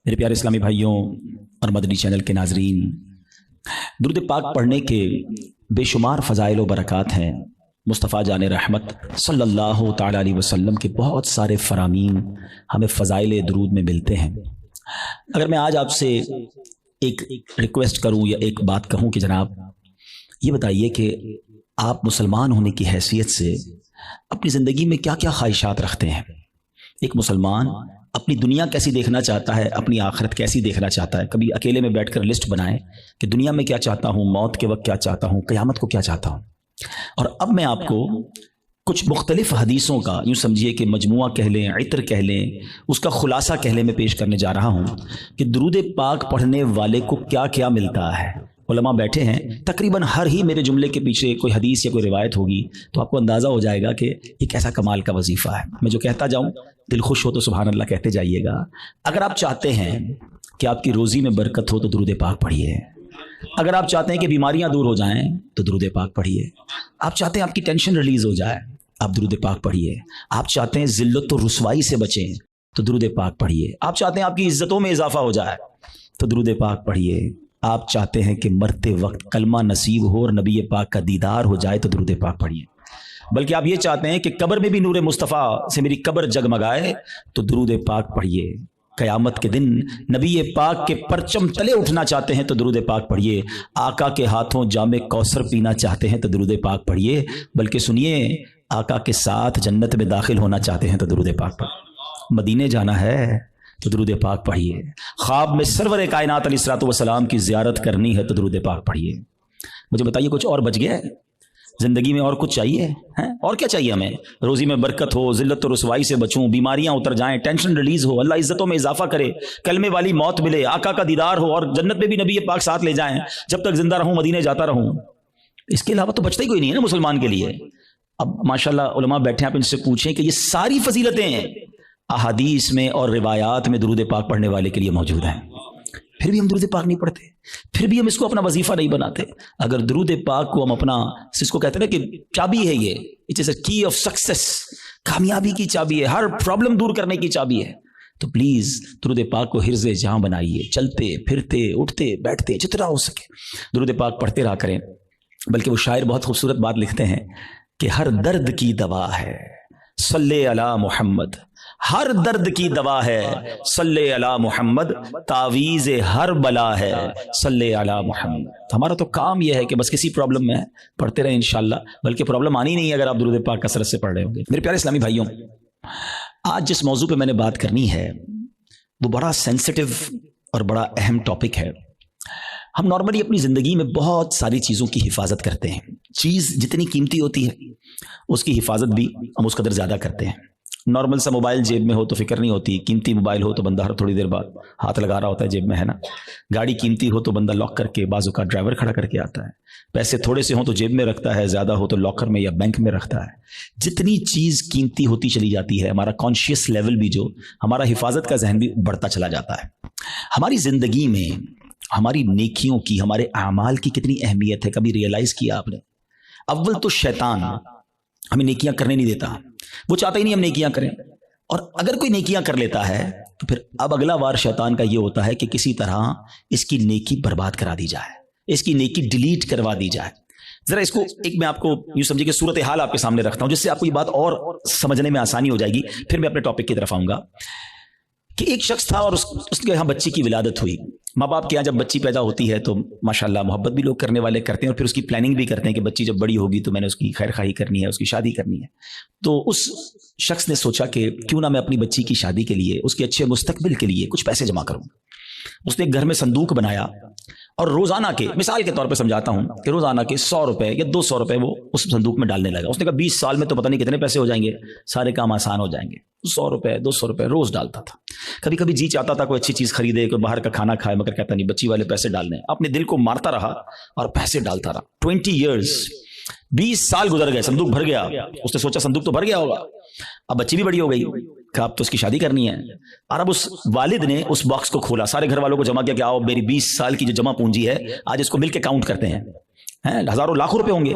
میرے پیارے اسلامی بھائیوں اور مدنی چینل کے ناظرین، درود پاک پڑھنے کے بے شمار فضائل و برکات ہیں۔ مصطفیٰ جان رحمت صلی اللہ تعالیٰ علیہ وسلم کے بہت سارے فرامین ہمیں فضائل درود میں ملتے ہیں۔ اگر میں آج آپ سے ایک ریکویسٹ کروں یا ایک بات کہوں کہ جناب یہ بتائیے کہ آپ مسلمان ہونے کی حیثیت سے اپنی زندگی میں کیا کیا خواہشات رکھتے ہیں؟ ایک مسلمان اپنی دنیا کیسی دیکھنا چاہتا ہے، اپنی آخرت کیسی دیکھنا چاہتا ہے؟ کبھی اکیلے میں بیٹھ کر لسٹ بنائیں کہ دنیا میں کیا چاہتا ہوں، موت کے وقت کیا چاہتا ہوں، قیامت کو کیا چاہتا ہوں۔ اور اب میں آپ کو کچھ مختلف حدیثوں کا، یوں سمجھیے کہ مجموعہ کہہ لیں، عطر کہہ لیں، اس کا خلاصہ کہہ لیں، میں پیش کرنے جا رہا ہوں کہ درود پاک پڑھنے والے کو کیا کیا ملتا ہے۔ علماء بیٹھے ہیں، تقریباً ہر ہی میرے جملے کے پیچھے کوئی حدیث یا کوئی روایت ہوگی، تو آپ کو اندازہ ہو جائے گا کہ یہ کیسا کمال کا وظیفہ ہے۔ میں جو کہتا جاؤں دل خوش ہو تو سبحان اللہ کہتے جائیے گا۔ اگر آپ چاہتے ہیں کہ آپ کی روزی میں برکت ہو تو درود پاک پڑھیے۔ اگر آپ چاہتے ہیں کہ بیماریاں دور ہو جائیں تو درود پاک پڑھیے۔ آپ چاہتے ہیں آپ کی ٹینشن ریلیز ہو جائے، آپ درود پاک پڑھیے۔ آپ چاہتے ہیں ذلت و رسوائی سے بچیں تو درود پاک پڑھیے۔ آپ چاہتے ہیں آپ کی عزتوں میں اضافہ ہو جائے تو درود پاک پڑھیے۔ آپ چاہتے ہیں کہ مرتے وقت کلمہ نصیب ہو اور نبی پاک کا دیدار ہو جائے تو درود پاک پڑھیے۔ بلکہ آپ یہ چاہتے ہیں کہ قبر میں بھی نور مصطفیٰ سے میری قبر جگمگائے تو درود پاک پڑھیے۔ قیامت کے دن نبی پاک کے پرچم تلے اٹھنا چاہتے ہیں تو درود پاک پڑھیے۔ آقا کے ہاتھوں جام کوثر پینا چاہتے ہیں تو درود پاک پڑھیے۔ بلکہ سنیے، آقا کے ساتھ جنت میں داخل ہونا چاہتے ہیں تو درود پاک پڑھیے۔ مدینے جانا ہے تو درود پاک پڑھیے۔ خواب میں سرور کائنات علیہ الصلوۃ والسلام کی زیارت کرنی ہے تو درود پاک پڑھیے۔ مجھے بتائیے کچھ اور بچ گیا ہے زندگی میں؟ اور کچھ چاہیے ہے؟ اور کیا چاہیے ہمیں؟ روزی میں برکت ہو، ذلت و رسوائی سے بچوں، بیماریاں اتر جائیں، ٹینشن ریلیز ہو، اللہ عزتوں میں اضافہ کرے، کلمے والی موت ملے، آقا کا دیدار ہو اور جنت میں بھی نبی پاک ساتھ لے جائیں، جب تک زندہ رہوں مدینے جاتا رہوں۔ اس کے علاوہ تو بچتا ہی کوئی نہیں ہے نا مسلمان کے لیے۔ اب ماشاءاللہ علماء بیٹھے ہیں، آپ ان سے پوچھیں کہ یہ ساری فضیلتیں ہیں احادیث میں اور روایات میں درود پاک پڑھنے والے کے لیے موجود ہیں، پھر بھی ہم درود پاک نہیں پڑھتے، پھر بھی ہم اس کو اپنا وظیفہ نہیں بناتے۔ اگر درود پاک کو ہم اپنا، اس کو کہتے ہیں نا کہ چابی ہے، یہ اٹ از اے کی آف سکسیس، کامیابی کی چابی ہے، ہر پرابلم دور کرنے کی چابی ہے، تو پلیز درود پاک کو حرز جہاں بنائیے۔ چلتے پھرتے اٹھتے بیٹھتے جتنا ہو سکے درود پاک پڑھتے رہا کریں۔ بلکہ وہ شاعر بہت خوبصورت بات لکھتے ہیں کہ ہر درد کی دوا ہے صلی علی محمد، ہر درد کی دوا ہے صلی علی محمد، تعویذ ہر بلا ہے صلی علی محمد۔ ہمارا تو کام یہ ہے کہ بس کسی پرابلم میں پڑھتے رہیں انشاءاللہ، بلکہ پرابلم آنی نہیں ہے اگر آپ درود پاک کثرت سے پڑھ رہے ہوں گے۔ میرے پیارے اسلامی بھائیوں، آج جس موضوع پہ میں نے بات کرنی ہے وہ بڑا سینسٹیو اور بڑا اہم ٹاپک ہے۔ ہم نارملی اپنی زندگی میں بہت ساری چیزوں کی حفاظت کرتے ہیں۔ چیز جتنی قیمتی ہوتی ہے اس کی حفاظت بھی ہم اس قدر زیادہ کرتے ہیں۔ نارمل سا موبائل جیب میں ہو تو فکر نہیں ہوتی، قیمتی موبائل ہو تو بندہ ہر تھوڑی دیر بعد ہاتھ لگا رہا ہوتا ہے جیب میں، ہے نا۔ گاڑی قیمتی ہو تو بندہ لاک کر کے، بعض اوقات ڈرائیور کھڑا کر کے آتا ہے۔ پیسے تھوڑے سے ہوں تو جیب میں رکھتا ہے، زیادہ ہو تو لاکر میں یا بینک میں رکھتا ہے۔ جتنی چیز قیمتی ہوتی چلی جاتی ہے، ہمارا کانشیس لیول بھی، جو ہمارا حفاظت کا ذہن بھی بڑھتا چلا جاتا ہے۔ ہماری زندگی میں ہماری نیکیوں کی، ہمارے اعمال کی کتنی اہمیت ہے، کبھی ریئلائز کیا آپ نے؟ اول تو شیطان ہمیں نیکیاں کرنے نہیں دیتا، وہ چاہتا ہی نہیں ہم نیکیاں کریں، اور اگر کوئی نیکیاں کر لیتا ہے تو پھر اب اگلا وار شیطان کا یہ ہوتا ہے کہ کسی طرح اس کی نیکی برباد کرا دی جائے، اس کی نیکی ڈیلیٹ کروا دی جائے۔ ذرا اس کو ایک میں آپ کو یوں سمجھے کہ صورتحال آپ کے سامنے رکھتا ہوں، جس سے آپ کو یہ بات اور سمجھنے میں آسانی ہو جائے گی، پھر میں اپنے ٹاپک کی طرف آؤں گا۔ کہ ایک شخص تھا اور اس کے یہاں بچی کی ولادت ہوئی۔ ماں باپ کے یہاں جب بچی پیدا ہوتی ہے تو ماشاءاللہ محبت بھی لوگ کرنے والے کرتے ہیں، اور پھر اس کی پلاننگ بھی کرتے ہیں کہ بچی جب بڑی ہوگی تو میں نے اس کی خیر خواہی کرنی ہے، اس کی شادی کرنی ہے۔ تو اس شخص نے سوچا کہ کیوں نہ میں اپنی بچی کی شادی کے لیے، اس کے اچھے مستقبل کے لیے کچھ پیسے جمع کروں۔ اس نے ایک گھر میں صندوق بنایا اور روزانہ کے، مثال کے طور پہ سمجھاتا ہوں کہ روزانہ کے 100 روپے یا 200 روپے وہ اس صندوق میں ڈالنے لگا۔ اس نے کہا 20 سال میں تو پتہ نہیں کتنے پیسے ہو جائیں گے، سارے کام آسان ہو جائیں گے۔ 100 روپے 200 روپے روز ڈالتا تھا۔ کبھی کبھی جی چاہتا تھا کوئی اچھی چیز خریدے، کوئی باہر کا کھانا کھائے، مگر کہتا نہیں، بچی والے پیسے ڈالنے۔ اپنے دل کو مارتا رہا اور پیسے ڈالتا رہا۔ 20 ایئرز، 20 سال گزر گئے، صندوق بھر گیا۔ اس نے سوچا صندوق تو بھر گیا ہوگا، اب بچی بھی بڑی ہو گئی، کہا اب تو اس کی شادی کرنی ہے۔ اور اب اس والد نے اس باکس کو کھولا، سارے گھر والوں کو جمع کیا کہ آؤ میری 20 سال کی جو جمع پونجی ہے آج اس کو مل کے کاؤنٹ کرتے ہیں، ہزاروں لاکھوں روپے ہوں گے۔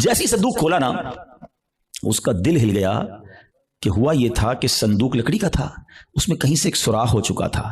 جیسی صندوق کھولا نا، اس کا دل ہل گیا کہ ہوا یہ تھا کہ صندوق لکڑی کا تھا، اس میں کہیں سے ایک سوراخ ہو چکا تھا،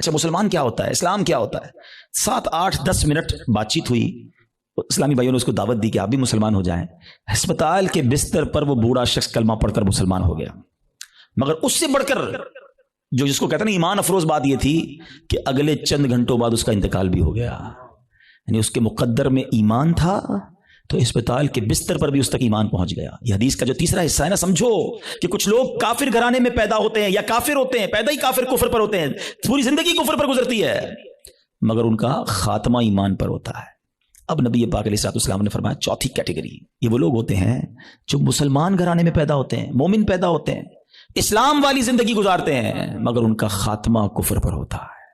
اچھا مسلمان کیا ہوتا ہے, اسلام کیا ہوتا ہے. 7 8 10 منٹ بات چیت ہوئی, اسلامی بھائیوں نے اس کو دعوت دی کہ آپ بھی مسلمان ہو جائیں. ہسپتال کے بستر پر وہ بوڑھا شخص کلمہ پڑھ کر مسلمان ہو گیا. مگر اس سے بڑھ کر جو جس کو کہتے ہیں نا ایمان افروز بات یہ تھی کہ اگلے چند گھنٹوں بعد اس کا انتقال بھی ہو گیا. یعنی اس کے مقدر میں ایمان تھا تو اسپتال کے بستر پر بھی اس تک ایمان پہنچ گیا. یہ حدیث کا جو تیسرا حصہ ہے نا, سمجھو کہ کچھ لوگ کافر گھرانے میں پیدا ہوتے ہیں یا کافر ہوتے ہیں, پیدا ہی کافر کفر پر ہوتے ہیں, پوری زندگی کفر پر گزرتی ہے, مگر ان کا خاتمہ ایمان پر ہوتا ہے. اب نبی پاک علیہ الصلوۃ والسلام نے فرمایا چوتھی کیٹیگری یہ وہ لوگ ہوتے ہیں جو مسلمان گھرانے میں پیدا ہوتے ہیں, مومن پیدا ہوتے ہیں, اسلام والی زندگی گزارتے ہیں, مگر ان کا خاتمہ کفر پر ہوتا ہے.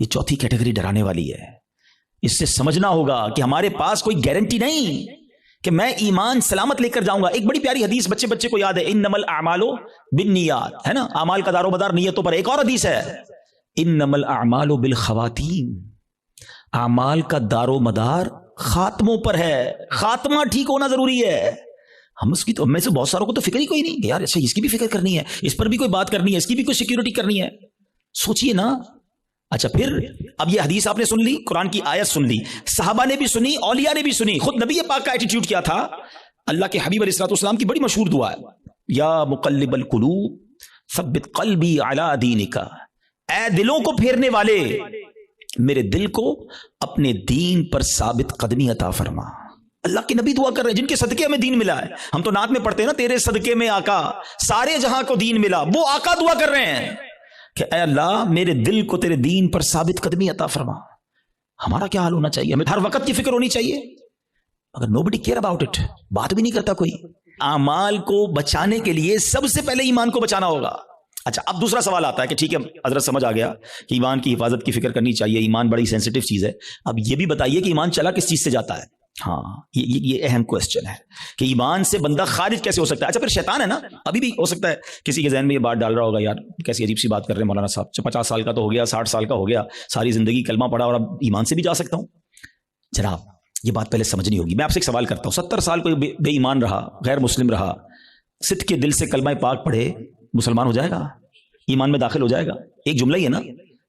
یہ چوتھی کیٹیگری ڈرانے والی ہے. اس سے سمجھنا ہوگا کہ ہمارے پاس کوئی گارنٹی نہیں کہ میں ایمان سلامت لے کر جاؤں گا. ایک بڑی پیاری حدیث بچے کو یاد ہے, انما الاعمال بالنیات, ہے نا, اعمال کا دار و مدار نیتوں پر. ایک اور حدیث ہے انما الاعمال بالخواتیم, اعمال کا دار و مدار خاتموں پر ہے. خاتمہ ٹھیک ہونا ضروری ہے. ہم اس کی تو میں سے بہت ساروں کو تو فکر ہی کوئی نہیں یار, اچھا اس کی بھی فکر کرنی ہے, اس پر بھی کوئی بات کرنی ہے, اس کی بھی کوئی سیکیورٹی کرنی ہے. سوچئے نا. اچھا پھر اب یہ حدیث آپ نے سن لی, قرآن کی آیت سن لی, صحابہ نے بھی سنی, اولیاء نے بھی سنی, خود نبی پاک کا ایٹیٹیوڈ کیا تھا. اللہ کے حبیب علیہ الصلوۃ والسلام کی بڑی مشہور دعا ہے, یا مقلب القلوب ثبت قلبی علی دینک, اے دلوں کو پھیرنے والے میرے دل کو اپنے دین پر ثابت قدمی عطا فرما. اللہ کے نبی دعا کر رہے ہیں جن کے صدقے ہمیں دین ملا ہے. ہم تو نعت میں پڑھتے ہیں نا, تیرے صدقے میں آقا سارے جہاں کو دین ملا. وہ آقا دعا کر رہے ہیں کہ اے اللہ میرے دل کو تیرے دین پر ثابت قدمی عطا فرما. ہمارا کیا حال ہونا چاہیے؟ ہمیں ہر وقت کی فکر ہونی چاہیے, مگر nobody care about it, بات بھی نہیں کرتا کوئی. اعمال کو بچانے کے لیے سب سے پہلے ایمان کو بچانا ہوگا. اچھا اب دوسرا سوال آتا ہے کہ ٹھیک ہے حضرت سمجھ آ گیا کہ ایمان کی حفاظت کی فکر کرنی چاہیے, ایمان بڑی سینسٹیو چیز ہے. اب یہ بھی بتائیے کہ ایمان چلا کس چیز سے جاتا ہے؟ ہاں یہ اہم کوسچن ہے کہ ایمان سے بندہ خارج کیسے ہو سکتا ہے. اچھا پھر شیطان ہے نا, ابھی بھی ہو سکتا ہے کسی کے ذہن میں یہ بات ڈال رہا ہوگا, یار کیسی عجیب سی بات کر رہے ہیں مولانا صاحب, 50 سال کا تو ہو گیا, 60 سال کا ہو گیا, ساری زندگی کلمہ پڑھا اور اب ایمان سے بھی جا سکتا ہوں. جناب یہ بات پہلے سمجھنی ہوگی. میں آپ سے ایک سوال کرتا ہوں, 70 سال کوئی بے ایمان رہا, غیر مسلم رہا, صدق کے دل سے کلمہ پاک پڑھے, مسلمان ہو جائے گا, ایمان میں داخل ہو جائے گا؟ ایک جملہ ہی ہے نا.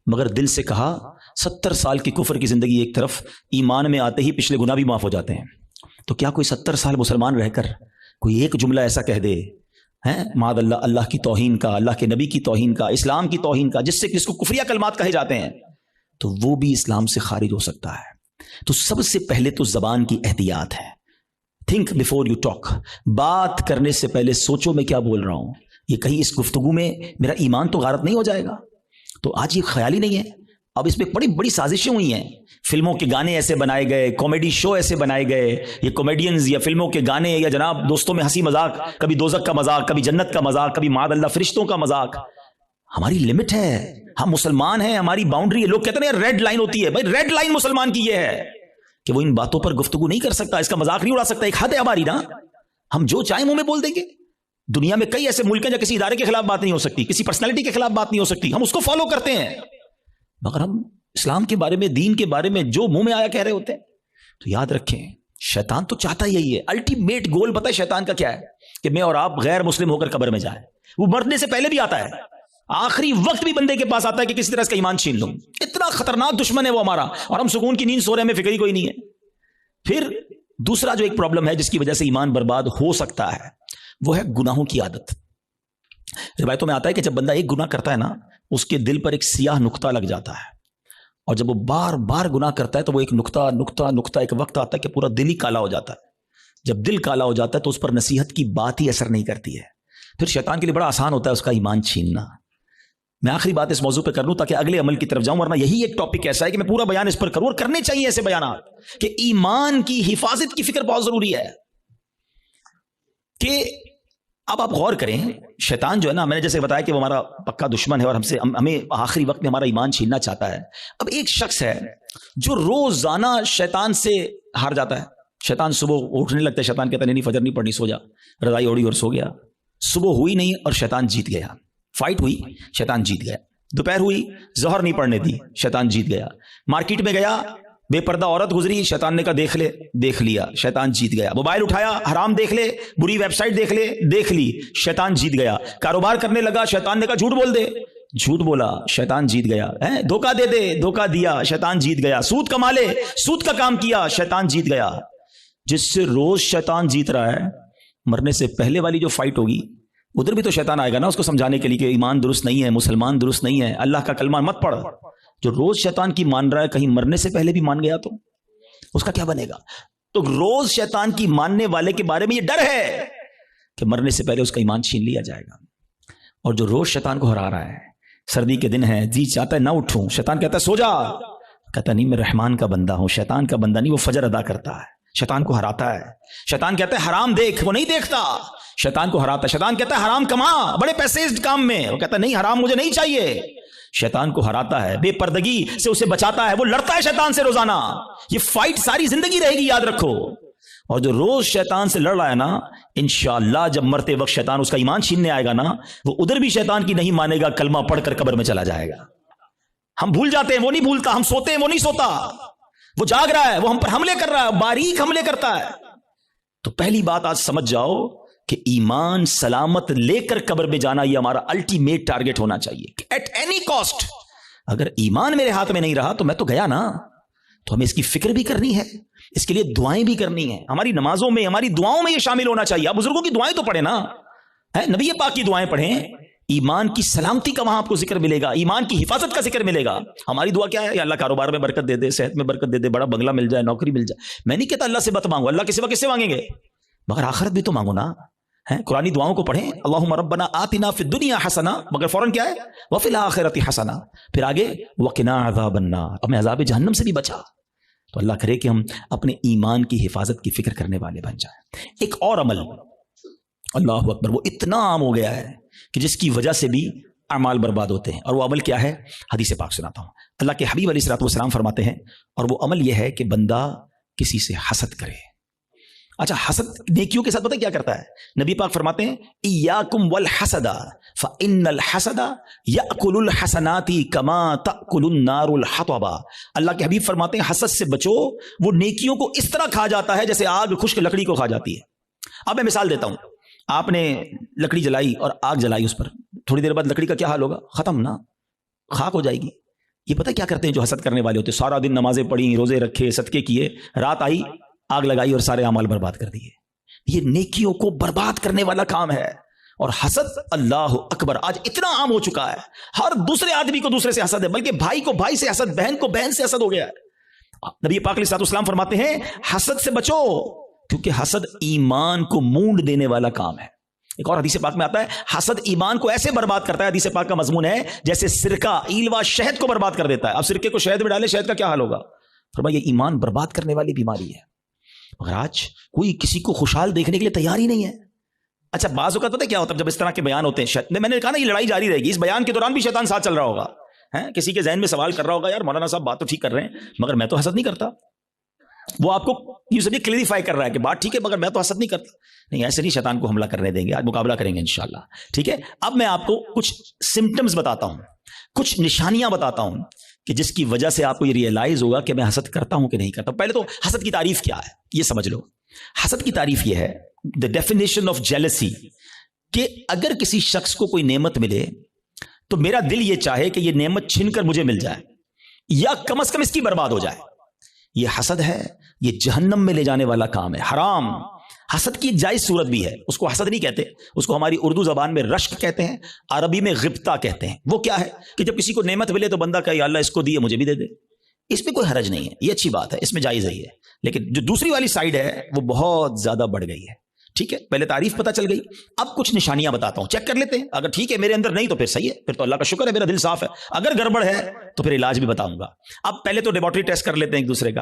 مگر دل سے کہا 70 سال کی کفر کی زندگی ایک طرف, ایمان میں آتے ہی پچھلے گناہ بھی معاف ہو جاتے ہیں. تو کیا کوئی 70 سال مسلمان رہ کر کوئی ایک جملہ ایسا کہہ دے ہیں معاذ اللہ, اللہ کی توہین کا, اللہ کے نبی کی توہین کا, اسلام کی توہین کا, جس کو کفریہ کلمات کہے جاتے ہیں, تو وہ بھی اسلام سے خارج ہو سکتا ہے. تو سب سے پہلے تو زبان کی احتیاط ہے. تھنک بیفور یو ٹاک, بات کرنے سے پہلے سوچو میں کیا بول رہا ہوں, یہ کہیں اس گفتگو میں میرا ایمان تو غارت نہیں ہو جائے گا. تو آج یہ خیال ہی نہیں ہے. اب اس پہ بڑی بڑی سازشیں ہوئی ہیں, فلموں کے گانے ایسے بنائے گئے, کامیڈی شو ایسے بنائے گئے, یہ کامیڈینز یا فلموں کے گانے یا جناب دوستوں میں ہنسی مذاق, کبھی دوزخ کا مذاق, کبھی جنت کا مذاق, کبھی معاذ اللہ فرشتوں کا مذاق. ہماری لمٹ ہے, ہم مسلمان ہیں, ہماری باؤنڈری ہے. لوگ کہتے ہیں ریڈ لائن ہوتی ہے, بھائی ریڈ لائن مسلمان کی یہ ہے کہ وہ ان باتوں پر گفتگو نہیں کر سکتا, اس کا مذاق نہیں اڑا سکتا. ایک حد ہے ہماری نا, ہم جو چاہیں منہ میں بول دیں گے. دنیا میں کئی ایسے ملک ہیں جہاں کسی ادارے کے خلاف بات نہیں ہو سکتی, کسی پرسنالٹی کے خلاف بات نہیں ہو سکتی, ہم اس کو فالو کرتے ہیں. مگر ہم اسلام کے بارے میں, دین کے بارے میں جو منہ میں آیا کہہ رہے ہوتے ہیں. تو یاد رکھیں شیطان تو چاہتا یہی ہے, الٹیمیٹ گول پتہ ہے شیطان کا کیا ہے, کہ میں اور آپ غیر مسلم ہو کر قبر میں جائیں. وہ مرنے سے پہلے بھی آتا ہے, آخری وقت بھی بندے کے پاس آتا ہے کہ کسی طرح اس کا ایمان چھین لوں. اتنا خطرناک دشمن ہے وہ ہمارا, اور ہم سکون کی نیند سو رہے ہیں, ہمیں فکر ہی کوئی نہیں ہے. پھر دوسرا جو ایک پرابلم ہے جس کی وجہ سے ایمان برباد ہو سکتا ہے, وہ ہے گناہوں کی عادت. روایتوں میں آتا ہے کہ جب بندہ ایک گناہ کرتا ہے نا, اس کے دل پر ایک سیاہ نقطہ لگ جاتا ہے, اور جب وہ بار بار گناہ کرتا ہے تو وہ ایک نقطہ ایک وقت آتا ہے کہ پورا دل ہی کالا ہو جاتا ہے. جب دل کالا ہو جاتا ہے تو اس پر نصیحت کی بات ہی اثر نہیں کرتی ہے. پھر شیطان کے لیے بڑا آسان ہوتا ہے اس کا ایمان چھیننا. میں آخری بات اس موضوع پہ کر لوں تاکہ اگلے عمل کی طرف جاؤں, ورنہ یہی ایک ٹاپک ایسا ہے کہ میں پورا بیان اس پر کروں, اور کرنے چاہیے ایسے بیانات کہ ایمان کی حفاظت کی فکر بہت ضروری ہے. کہ اب آپ غور کریں, شیطان جو ہے نا, میں نے جیسے بتایا کہ وہ ہمارا پکا دشمن ہے اور ہمیں آخری وقت میں ہمارا ایمان چھیننا چاہتا ہے. اب ایک شخص ہے جو روزانہ شیطان سے ہار جاتا ہے. شیطان صبح اٹھنے لگتا ہے, شیطان کہتا ہے نہیں فجر نہیں پڑھنی, سو جا, رضائی اوڑی اور سو گیا. صبح ہوئی نہیں اور شیطان جیت گیا. فائٹ ہوئی, شیطان جیت گیا. دوپہر ہوئی, ظہر نہیں پڑھنے دی, شیطان جیت گیا. مارکیٹ میں گیا, بے پردہ عورت گزری, شیطان نے کہا دیکھ لیا, شیطان جیت گیا. موبائل اٹھایا, حرام دیکھ لے, بری ویب سائٹ دیکھ لی, شیطان جیت گیا. کاروبار کرنے لگا, شیطان نے کہا جھوٹ بول دے, جھوٹ بولا شیطان جیت گیا، دھوکہ دے دے دھوکہ دیا شیطان جیت گیا، سود کما لے سود کا کام کیا شیطان جیت گیا۔ جس سے روز شیطان جیت رہا ہے، مرنے سے پہلے والی جو فائٹ ہوگی ادھر بھی تو شیطان آئے گا نا اس کو سمجھانے کے لیے کہ ایمان درست نہیں ہے، مسلمان درست نہیں ہے، اللہ کا کلمہ مت پڑھ۔ جو روز شیطان کی مان رہا ہے کہیں مرنے سے پہلے بھی مان گیا تو اس کا کیا بنے گا؟ تو روز شیطان کی ماننے والے کے بارے میں یہ ڈر ہے کہ مرنے سے پہلے اس کا ایمان چھین لیا جائے گا۔ اور جو روز شیطان کو ہرا رہا ہے، سردی کے دن ہے، جی چاہتا ہے نہ اٹھوں، شیطان کہتا ہے سو جا، کہتا نہیں میں رحمان کا بندہ ہوں، شیطان کا بندہ نہیں، وہ فجر ادا کرتا ہے، شیطان کو ہراتا ہے۔ شیطان کہتا ہے حرام دیکھ، وہ نہیں دیکھتا، شیطان کو ہراتا ہے۔ شیطان کہتا ہے حرام کما، بڑے پیسے اس کام میں، وہ کہتا ہے نہیں حرام مجھے نہیں چاہیے، شیطان کو ہراتا ہے، بے پردگی سے اسے بچاتا ہے، وہ لڑتا ہے شیطان سے روزانہ۔ یہ فائٹ ساری زندگی رہے گی، یاد رکھو۔ اور جو روز شیطان سے لڑ رہا ہے نا، انشاءاللہ جب مرتے وقت شیطان اس کا ایمان چھیننے آئے گا نا، وہ ادھر بھی شیطان کی نہیں مانے گا، کلمہ پڑھ کر قبر میں چلا جائے گا۔ ہم بھول جاتے ہیں، وہ نہیں بھولتا، ہم سوتے ہیں وہ نہیں سوتا، وہ جاگ رہا ہے، وہ ہم پر حملے کر رہا ہے، باریک حملے کرتا ہے۔ تو پہلی بات آج سمجھ جاؤ کہ ایمان سلامت لے کر قبر میں جانا یہ ہمارا الٹیمیٹ ٹارگٹ ہونا چاہیے ایٹ اینی کاسٹ۔ اگر ایمان میرے ہاتھ میں نہیں رہا تو میں تو گیا نا۔ تو ہمیں اس کی فکر بھی کرنی ہے، اس کے لیے دعائیں بھی کرنی ہیں، ہماری نمازوں میں ہماری دعاؤں میں یہ شامل ہونا چاہیے۔ آپ بزرگوں کی دعائیں تو پڑھیں نا، نبی پاک کی دعائیں پڑھیں، ایمان کی سلامتی کا وہاں آپ کو ذکر ملے گا، ایمان کی حفاظت کا ذکر ملے گا۔ ہماری دعا کیا ہے؟ یا اللہ کاروبار میں برکت دے دے، صحت میں برکت دے دے، بڑا بنگلہ مل جائے، نوکری مل جائے۔ میں نہیں کہتا اللہ سے مت مانگو، اللہ کے سوا کس سے مانگیں گے؟ مگر آخرت بھی تو مانگو نا۔ قرآنی دعاؤں کو پڑھیں، اللہم ربنا آتنا فی الدنیا حسنہ، مگر فوراً کیا ہے؟ وفی الآخرۃ حسنہ، پھر آگے وقنا عذاب النار، ہمیں عذاب جہنم سے بھی بچا۔ تو اللہ کرے کہ ہم اپنے ایمان کی حفاظت کی فکر کرنے والے بن جائیں۔ ایک اور عمل، اللہ اکبر، وہ اتنا عام ہو گیا ہے کہ جس کی وجہ سے بھی اعمال برباد ہوتے ہیں، اور وہ عمل کیا ہے؟ حدیث پاک سناتا ہوں۔ اللہ کے حبیب علیہ الصلوۃ والسلام فرماتے ہیں، اور وہ عمل یہ ہے کہ بندہ کسی سے حسد کرے۔ اچھا، حسد نیکیوں کے ساتھ پتہ کیا کرتا ہے؟ نبی پاک فرماتے ہیں ایاکم والحسد فإن الحسد یأکل الحسنات کما تأکل النار الحطب۔ اللہ کے حبیب فرماتے ہیں حسد سے بچو، وہ نیکیوں کو اس طرح کھا جاتا ہے جیسے آگ خشک لکڑی کو کھا جاتی ہے۔ اب میں مثال دیتا ہوں، آپ نے لکڑی جلائی اور آگ جلائی اس پر، تھوڑی دیر بعد لکڑی کا کیا حال ہوگا؟ ختم نا، خاک ہو جائے گی۔ یہ پتہ کیا کرتے ہیں جو حسد کرنے والے ہوتے ہیں؟ سارا دن نمازیں پڑھی، روزے رکھے، صدقے کیے، رات آئی آگ لگائی اور سارے اعمال برباد کر دیے۔ یہ نیکیوں کو برباد کرنے والا کام ہے۔ اور حسد، اللہ اکبر، آج اتنا عام ہو چکا ہے، ہر دوسرے آدمی کو دوسرے سے حسد ہے، بلکہ بھائی کو بھائی سے حسد، بہن کو بہن سے حسد ہو گیا ہے۔ نبی پاک علیہ الصلوۃ والسلام فرماتے ہیں حسد سے بچو، کیونکہ حسد ایمان کو مونڈ دینے والا کام ہے۔ ایک اور حدیث پاک میں آتا ہے حسد ایمان کو ایسے برباد کرتا ہے، حدیث پاک کا مضمون ہے جیسے سرکہ ایلوا شہد کو برباد کر دیتا ہے۔ اب سرکے کو شہد میں ڈالے، شہد کا کیا حال ہوگا؟ فرمایا یہ ایمان برباد کرنے والی بیماری ہے۔ مگر آج کوئی کسی کو خوشحال دیکھنے کے لیے تیار ہی نہیں ہے۔ اچھا، بعض اوقات پتہ ہے کیا ہوتا ہے جب اس طرح کے بیان ہوتے ہیں، میں نے کہا نا یہ لڑائی جاری رہے گی، اس بیان کے دوران بھی شیطان ساتھ چل رہا ہوگا، کسی کے ذہن میں سوال کر رہا ہوگا یار مولانا صاحب بات تو ٹھیک کر رہے ہیں مگر میں تو حسد نہیں کرتا۔ وہ آپ کو یہ سب کلیریفائی کر رہا ہے کہ بات ٹھیک ہے مگر میں تو حسد نہیں کرتا۔ نہیں، ایسے نہیں شیطان کو حملہ کرنے دیں گے، آج مقابلہ کریں گے انشاءاللہ، ٹھیک ہے۔ اب میں آپ کو کچھ سمپٹمز بتاتا ہوں، کچھ نشانیاں بتاتا ہوں کہ جس کی وجہ سے آپ کو یہ ریئلائز ہوگا کہ میں حسد کرتا ہوں کہ نہیں کرتا۔ پہلے تو حسد کی تعریف کیا ہے یہ سمجھ لو۔ حسد کی تعریف یہ ہے، the definition of jealousy، کہ اگر کسی شخص کو کوئی نعمت ملے تو میرا دل یہ چاہے کہ یہ نعمت چھن کر مجھے مل جائے یا کم از کم اس کی برباد ہو جائے۔ یہ حسد ہے، یہ جہنم میں لے جانے والا کام ہے، حرام۔ حسد کی ایک جائز صورت بھی ہے، اس کو حسد نہیں کہتے، اس کو ہماری اردو زبان میں رشک کہتے ہیں، عربی میں غبطہ کہتے ہیں۔ وہ کیا ہے کہ جب کسی کو نعمت ملے تو بندہ کہے یا اللہ اس کو دیے مجھے بھی دے دے، اس میں کوئی حرج نہیں ہے، یہ اچھی بات ہے، اس میں جائز ہے۔ لیکن جو دوسری والی سائیڈ ہے وہ بہت زیادہ بڑھ گئی ہے، ٹھیک ہے۔ پہلے تعریف پتہ چل گئی، اب کچھ نشانیاں بتاتا ہوں، چیک کر لیتے ہیں۔ اگر ٹھیک ہے میرے اندر نہیں تو پھر صحیح ہے، پھر تو اللہ کا شکر ہے میرا دل صاف ہے، اگر گڑبڑ ہے تو پھر علاج بھی بتاؤں گا۔ اب پہلے تو لیبارٹری ٹیسٹ کر لیتے ہیں ایک دوسرے کا۔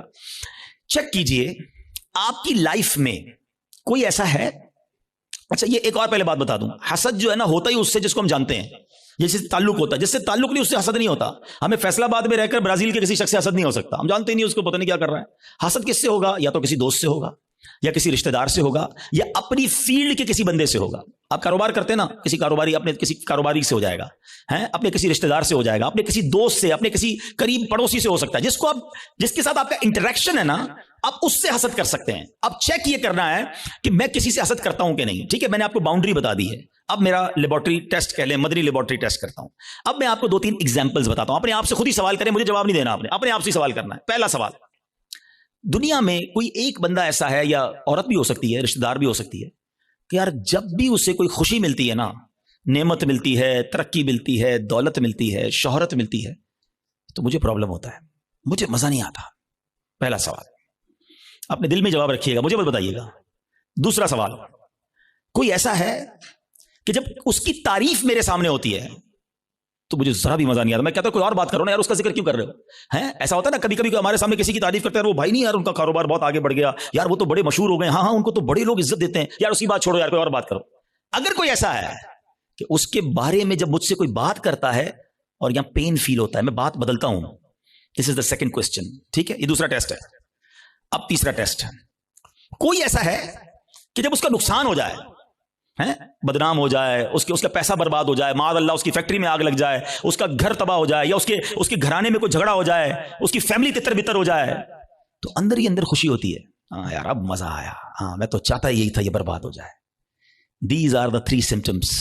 چیک کیجئے آپ کی لائف میں کوئی ایسا ہے۔ اچھا، یہ ایک اور پہلے بات بتا دوں، حسد جو ہے نا ہوتا ہی اس سے جس کو ہم جانتے ہیں، جس سے تعلق ہوتا ہے، جس سے تعلق نہیں اس سے حسد نہیں ہوتا۔ ہمیں فیصلہ آباد میں رہ کر برازیل کے کسی شخص سے حسد نہیں ہو سکتا، ہم جانتے ہی نہیں اس کو، پتہ نہیں کیا کر رہا ہے۔ حسد کس سے ہوگا؟ یا تو کسی دوست سے ہوگا، یا کسی رشتہ دار سے ہوگا، یا اپنی فیلڈ کے کسی بندے سے ہوگا۔ آپ کاروبار کرتے ہیں نا، کسی کاروباری اپنے کسی کاروباری سے ہو جائے گا، اپنے کسی رشتہ دار سے ہو جائے گا، اپنے کسی دوست سے، اپنے کسی قریب پڑوسی سے ہو سکتا ہے، جس کے ساتھ آپ کا انٹریکشن ہے نا، آپ اس سے حسد کر سکتے ہیں۔ اب چیک یہ کرنا ہے کہ میں کسی سے حسد کرتا ہوں کہ نہیں، ٹھیک ہے۔ میں نے آپ کو باؤنڈری بتا دی ہے، اب میرا لیبارٹری ٹیسٹ کہہ لیں، مدنی لیبارٹری ٹیسٹ کرتا ہوں. اب میں آپ کو 2-3 ایگزامپلز بتاتا ہوں. اپنے آپ سے خود ہی سوال کریں، مجھے جواب نہیں دینا، آپ نے اپنے آپ سے سوال کرنا ہے. پہلا سوال، دنیا میں کوئی ایک بندہ ایسا ہے، یا عورت بھی ہو سکتی ہے، رشتہ دار بھی ہو سکتی ہے، کہ یار جب بھی اسے کوئی خوشی ملتی ہے نا، نعمت ملتی ہے، ترقی ملتی ہے، دولت ملتی ہے، شہرت ملتی ہے، تو مجھے پرابلم ہوتا ہے، مجھے مزہ نہیں آتا. پہلا سوال اپنے دل میں جواب رکھیے گا، مجھے مت بتائیے گا. دوسرا سوال، کوئی ایسا ہے کہ جب اس کی تعریف میرے سامنے ہوتی ہے تو مجھے ذرا بھی مزہ نہیں آتا. میں کہتا ہوں کوئی اور بات کرو نا یار، اس کا ذکر کیوں کر رہے ہو؟ ہیں ایسا ہوتا ہے نا کبھی کبھی ہمارے سامنے کسی کی تعریف کرتے ہیں، وہ بھائی نہیں یار ان کا کاروبار بہت آگے بڑھ گیا، یار وہ تو بڑے مشہور ہو گئے، ہاں ان کو تو بڑے لوگ عزت دیتے ہیں، یار اس کی بات چھوڑو، یار کوئی اور بات کرو. اگر کوئی ایسا ہے کہ اس کے بارے میں جب مجھ سے کوئی بات کرتا ہے اور یہاں پین فیل ہوتا ہے، میں بات بدلتا ہوں. دس از دا سیکنڈ کوسچن. ٹھیک ہے، یہ دوسرا ٹیسٹ ہے. اب تیسرا ٹیسٹ ہے، کوئی ایسا ہے کہ جب اس کا نقصان ہو جائے، بدنام ہو جائے، اس کا پیسہ برباد ہو جائے، معاذ اللہ اس کی فیکٹری میں آگ لگ جائے، اس کا گھر تباہ ہو جائے، یا اس کے گھرانے میں کوئی جھگڑا ہو جائے، اس کی فیملی تتر بتر ہو جائے، تو اندر ہی اندر خوشی ہوتی ہے، ہاں یار اب مزہ آیا، ہاں میں تو چاہتا یہی تھا یہ برباد ہو جائے. These are the 3 symptoms.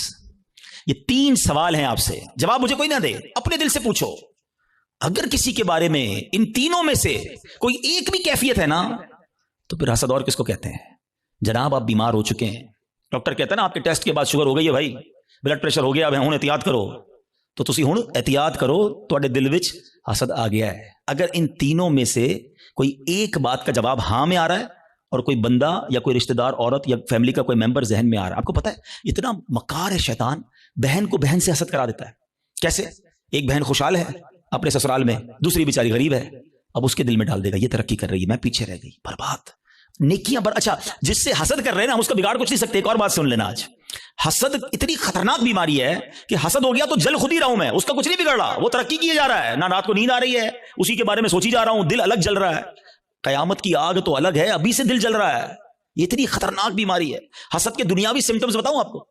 یہ 3 سوال ہیں آپ سے، جواب مجھے کوئی نہ دے، اپنے دل سے پوچھو. اگر کسی کے بارے میں ان تینوں میں سے کوئی ایک بھی کیفیت ہے نا، تو پھر حسد اور کس کو کہتے ہیں؟ جناب آپ بیمار ہو چکے ہیں، ڈاکٹر کہتا ہے نا آپ کے ٹیسٹ کے بعد شوگر ہو گئی ہے بھائی، بلڈ پریشر ہو گیا، اب ہن احتیاط کرو، تو تسی ہن احتیاط کرو، تواڈے دل وچ حسد آ گیا ہے. اگر ان تینوں میں سے کوئی ایک بات کا جواب ہاں میں آ رہا ہے، اور کوئی بندہ یا کوئی رشتہ دار عورت یا فیملی کا کوئی ممبر ذہن میں آ رہا ہے، آپ کو پتا ہے اتنا مکار ہے شیطان، بہن کو بہن سے حسد کرا دیتا ہے. کیسے؟ ایک بہن خوشحال ہے اپنے سسرال میں، دوسری بیچاری غریب ہے، اب اس کے دل میں ڈال دے گا یہ ترقی کر رہی ہے، میں پیچھے رہ گئی، برباد. نیکیاں اچھا جس سے حسد کر رہے ہیں نا، ہم اس کا بگاڑ کچھ نہیں سکتے. ایک اور بات سن لینا، آج حسد اتنی خطرناک بیماری ہے کہ حسد ہو گیا تو جل خود ہی رہا ہوں میں، اس کا کچھ نہیں بگڑ رہا، وہ ترقی کیے جا رہا ہے، نہ رات کو نیند آ رہی ہے، اسی کے بارے میں سوچی جا رہا ہوں، دل الگ جل رہا ہے. قیامت کی آگ تو الگ ہے، ابھی سے دل جل رہا ہے. یہ اتنی خطرناک بیماری ہے. حسد کے دنیاوی سمپٹمز بتاؤں آپ کو.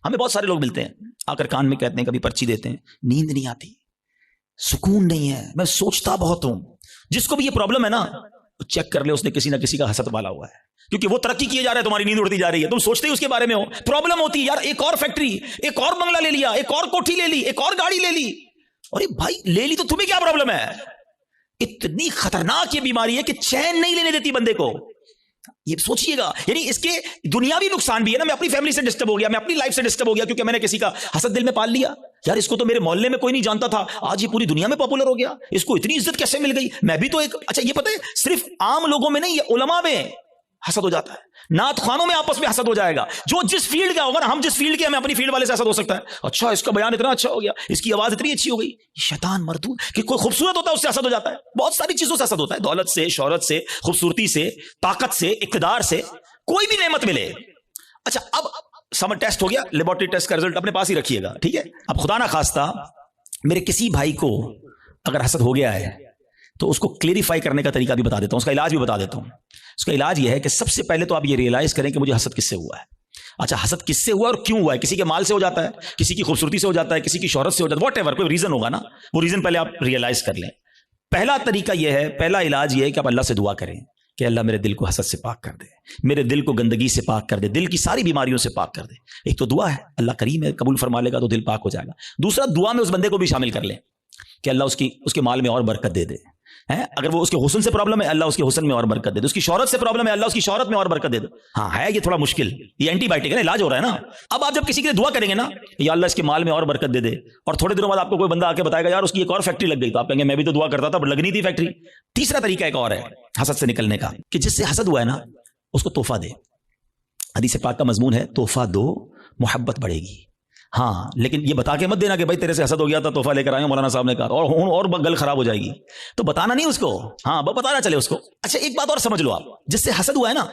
ہمیں بہت سارے لوگ ملتے ہیں، آ کر کان میں کہتے ہیں، کبھی پرچی دیتے ہیں، نیند نہیں آتی، سکون نہیں ہے، میں سوچتا بہت ہوں. جس کو بھی یہ پرابلم ہے نا، چیک کر لے اس نے کسی نہ کسی کا حسد والا ہوا ہے، کیونکہ وہ ترقی کیے جا رہا ہے، تمہاری نیند اڑتی جا رہی ہے، تم سوچتے ہی اس کے بارے میں ہو. پرابلم ہوتی ہے یار، ایک اور فیکٹری، ایک اور بنگلہ لے لیا، ایک اور کوٹھی لے لی، ایک اور گاڑی لے لی. ارے بھائی لے لی تو تمہیں کیا پرابلم ہے؟ اتنی خطرناک یہ بیماری ہے کہ چین نہیں لینے دیتی بندے کو. یہ سوچئے گا، یعنی اس کے دنیاوی نقصان بھی ہے نا. میں اپنی فیملی سے ڈسٹرب ہو گیا، میں اپنی لائف سے ڈسٹرب ہو گیا، کیونکہ میں نے کسی کا حسد دل میں پال لیا. یار اس کو تو میرے محلے میں کوئی نہیں جانتا تھا، آج یہ پوری دنیا میں پاپولر ہو گیا، اس کو اتنی عزت کیسے مل گئی؟ میں بھی تو ایک. اچھا یہ پتہ ہے صرف عام لوگوں میں نہیں، یہ علماء میں حسد ہو جاتا ہے، نعت خوانوں میں آپس میں حسد ہو جائے گا. جو جس فیلڈ کا ہوگا نا، ہم جس فیلڈ کے، ہمیں اپنی فیلڈ والے سے حسد ہو سکتا ہے. اچھا اس کا بیان اتنا اچھا ہو گیا، اس کی آواز اتنی اچھی ہو گئی. شیطان مردود کہ کوئی خوبصورت ہوتا ہے اس سے حسد ہو جاتا ہے. بہت ساری چیزوں سے حسد ہوتا ہے، دولت سے، شہرت سے، خوبصورتی سے، طاقت سے، اقتدار سے، کوئی بھی نعمت ملے. اچھا اب سمر ٹیسٹ ہو گیا، لیبارٹری ٹیسٹ کا رزلٹ اپنے پاس ہی رکھیے گا، ٹھیک ہے. اب خدا نہ خواستہ میرے کسی بھائی کو اگر حسد ہو گیا ہے تو اس کو کلیریفائی کرنے کا طریقہ بھی بتا دیتا ہوں، اس کا علاج بھی بتا دیتا ہوں. اس کا علاج یہ ہے کہ سب سے پہلے تو آپ یہ ریئلائز کریں کہ مجھے حسد کس سے ہوا ہے. اچھا حسد کس سے ہوا اور کیوں ہوا ہے؟ کسی کے مال سے ہو جاتا ہے، کسی کی خوبصورتی سے ہو جاتا ہے، کسی کی شہرت سے ہو جاتا ہے، واٹ ایور کوئی ریزن ہوگا نا، وہ ریزن پہلے آپ ریئلائز کر لیں. پہلا طریقہ یہ ہے، پہلا علاج یہ ہے کہ آپ اللہ سے دعا کریں کہ اللہ میرے دل کو حسد سے پاک کر دے، میرے دل کو گندگی سے پاک کر دے، دل کی ساری بیماریوں سے پاک کر دے. ایک تو دعا ہے، اللہ کریم ہے، قبول فرما لے گا تو دل پاک ہو جائے گا. دوسرا دعا میں اس بندے کو بھی شامل کر لیں کہ اللہ اس کے مال میں اور برکت دے دے. اگر وہ اس کے حسن سے پرابلم ہے، اللہ اس کے حسن میں اور برکت دے دے. اس کی شہرت سے پرابلم ہے، اللہ اس کی شہرت میں اور برکت دے دے. ہاں ہے یہ تھوڑا مشکل، یہ اینٹی بائیوٹک ہے نا، علاج ہو رہا ہے نا. اب آپ جب کسی کے لیے دعا کریں گے نا، یا اللہ اس کے مال میں اور برکت دے دے، اور تھوڑے دنوں بعد آپ کو کوئی بندہ آ کے بتائے گا یار اس کی ایک اور فیکٹری لگ گئی، تو آپ کہیں گے میں بھی تو دعا کرتا تھا پر لگ نہیں تھی فیکٹری. تیسرا طریقہ ایک اور ہے حسد سے نکلنے کا، کہ جس سے حسد ہوا ہے نا اس کو تحفہ دے. حدیث پاک کا مضمون ہے تحفہ دو محبت بڑھے گی. ہاں لیکن یہ بتا کے مت دینا کہ بھائی تیرے سے حسد ہو گیا تھا تحفہ لے کر آئے، مولانا صاحب نے کہا، اور گل خراب ہو جائے گی. تو بتانا نہیں اس کو، ہاں بتانا چلے اس کو. اچھا ایک بات اور سمجھ لو آپ، جس سے حسد ہوا ہے نا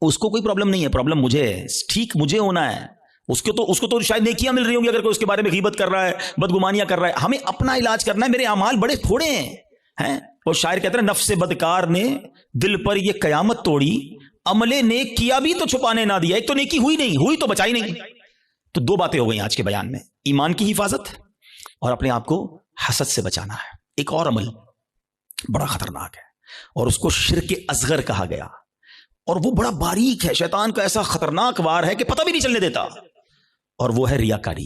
اس کو کوئی پرابلم نہیں ہے، پرابلم مجھے ہے، ٹھیک مجھے ہونا ہے. اس کو تو شاید نیکیاں مل رہی ہوں گی اگر کوئی اس کے بارے میں غیبت کر رہا ہے، بدگمانیاں کر رہا ہے. ہمیں اپنا علاج کرنا ہے. میرے اعمال بڑے تھوڑے ہیں. اور شاعر کہتے ہیں نفس بدکار نے دل پر یہ قیامت توڑی، عمل نیک کیا بھی تو چھپانے نہ دیا. ایک تو نیکی ہوئی نہیں، ہوئی تو بچائی نہیں. تو دو باتیں ہو گئی آج کے بیان میں، ایمان کی حفاظت اور اپنے آپ کو حسد سے بچانا ہے. ایک اور عمل بڑا خطرناک ہے اور اس کو شرک اصغر کہا گیا، اور وہ بڑا باریک ہے، شیطان کا ایسا خطرناک وار ہے کہ پتہ بھی نہیں چلنے دیتا. اور وہ ہے ریاکاری.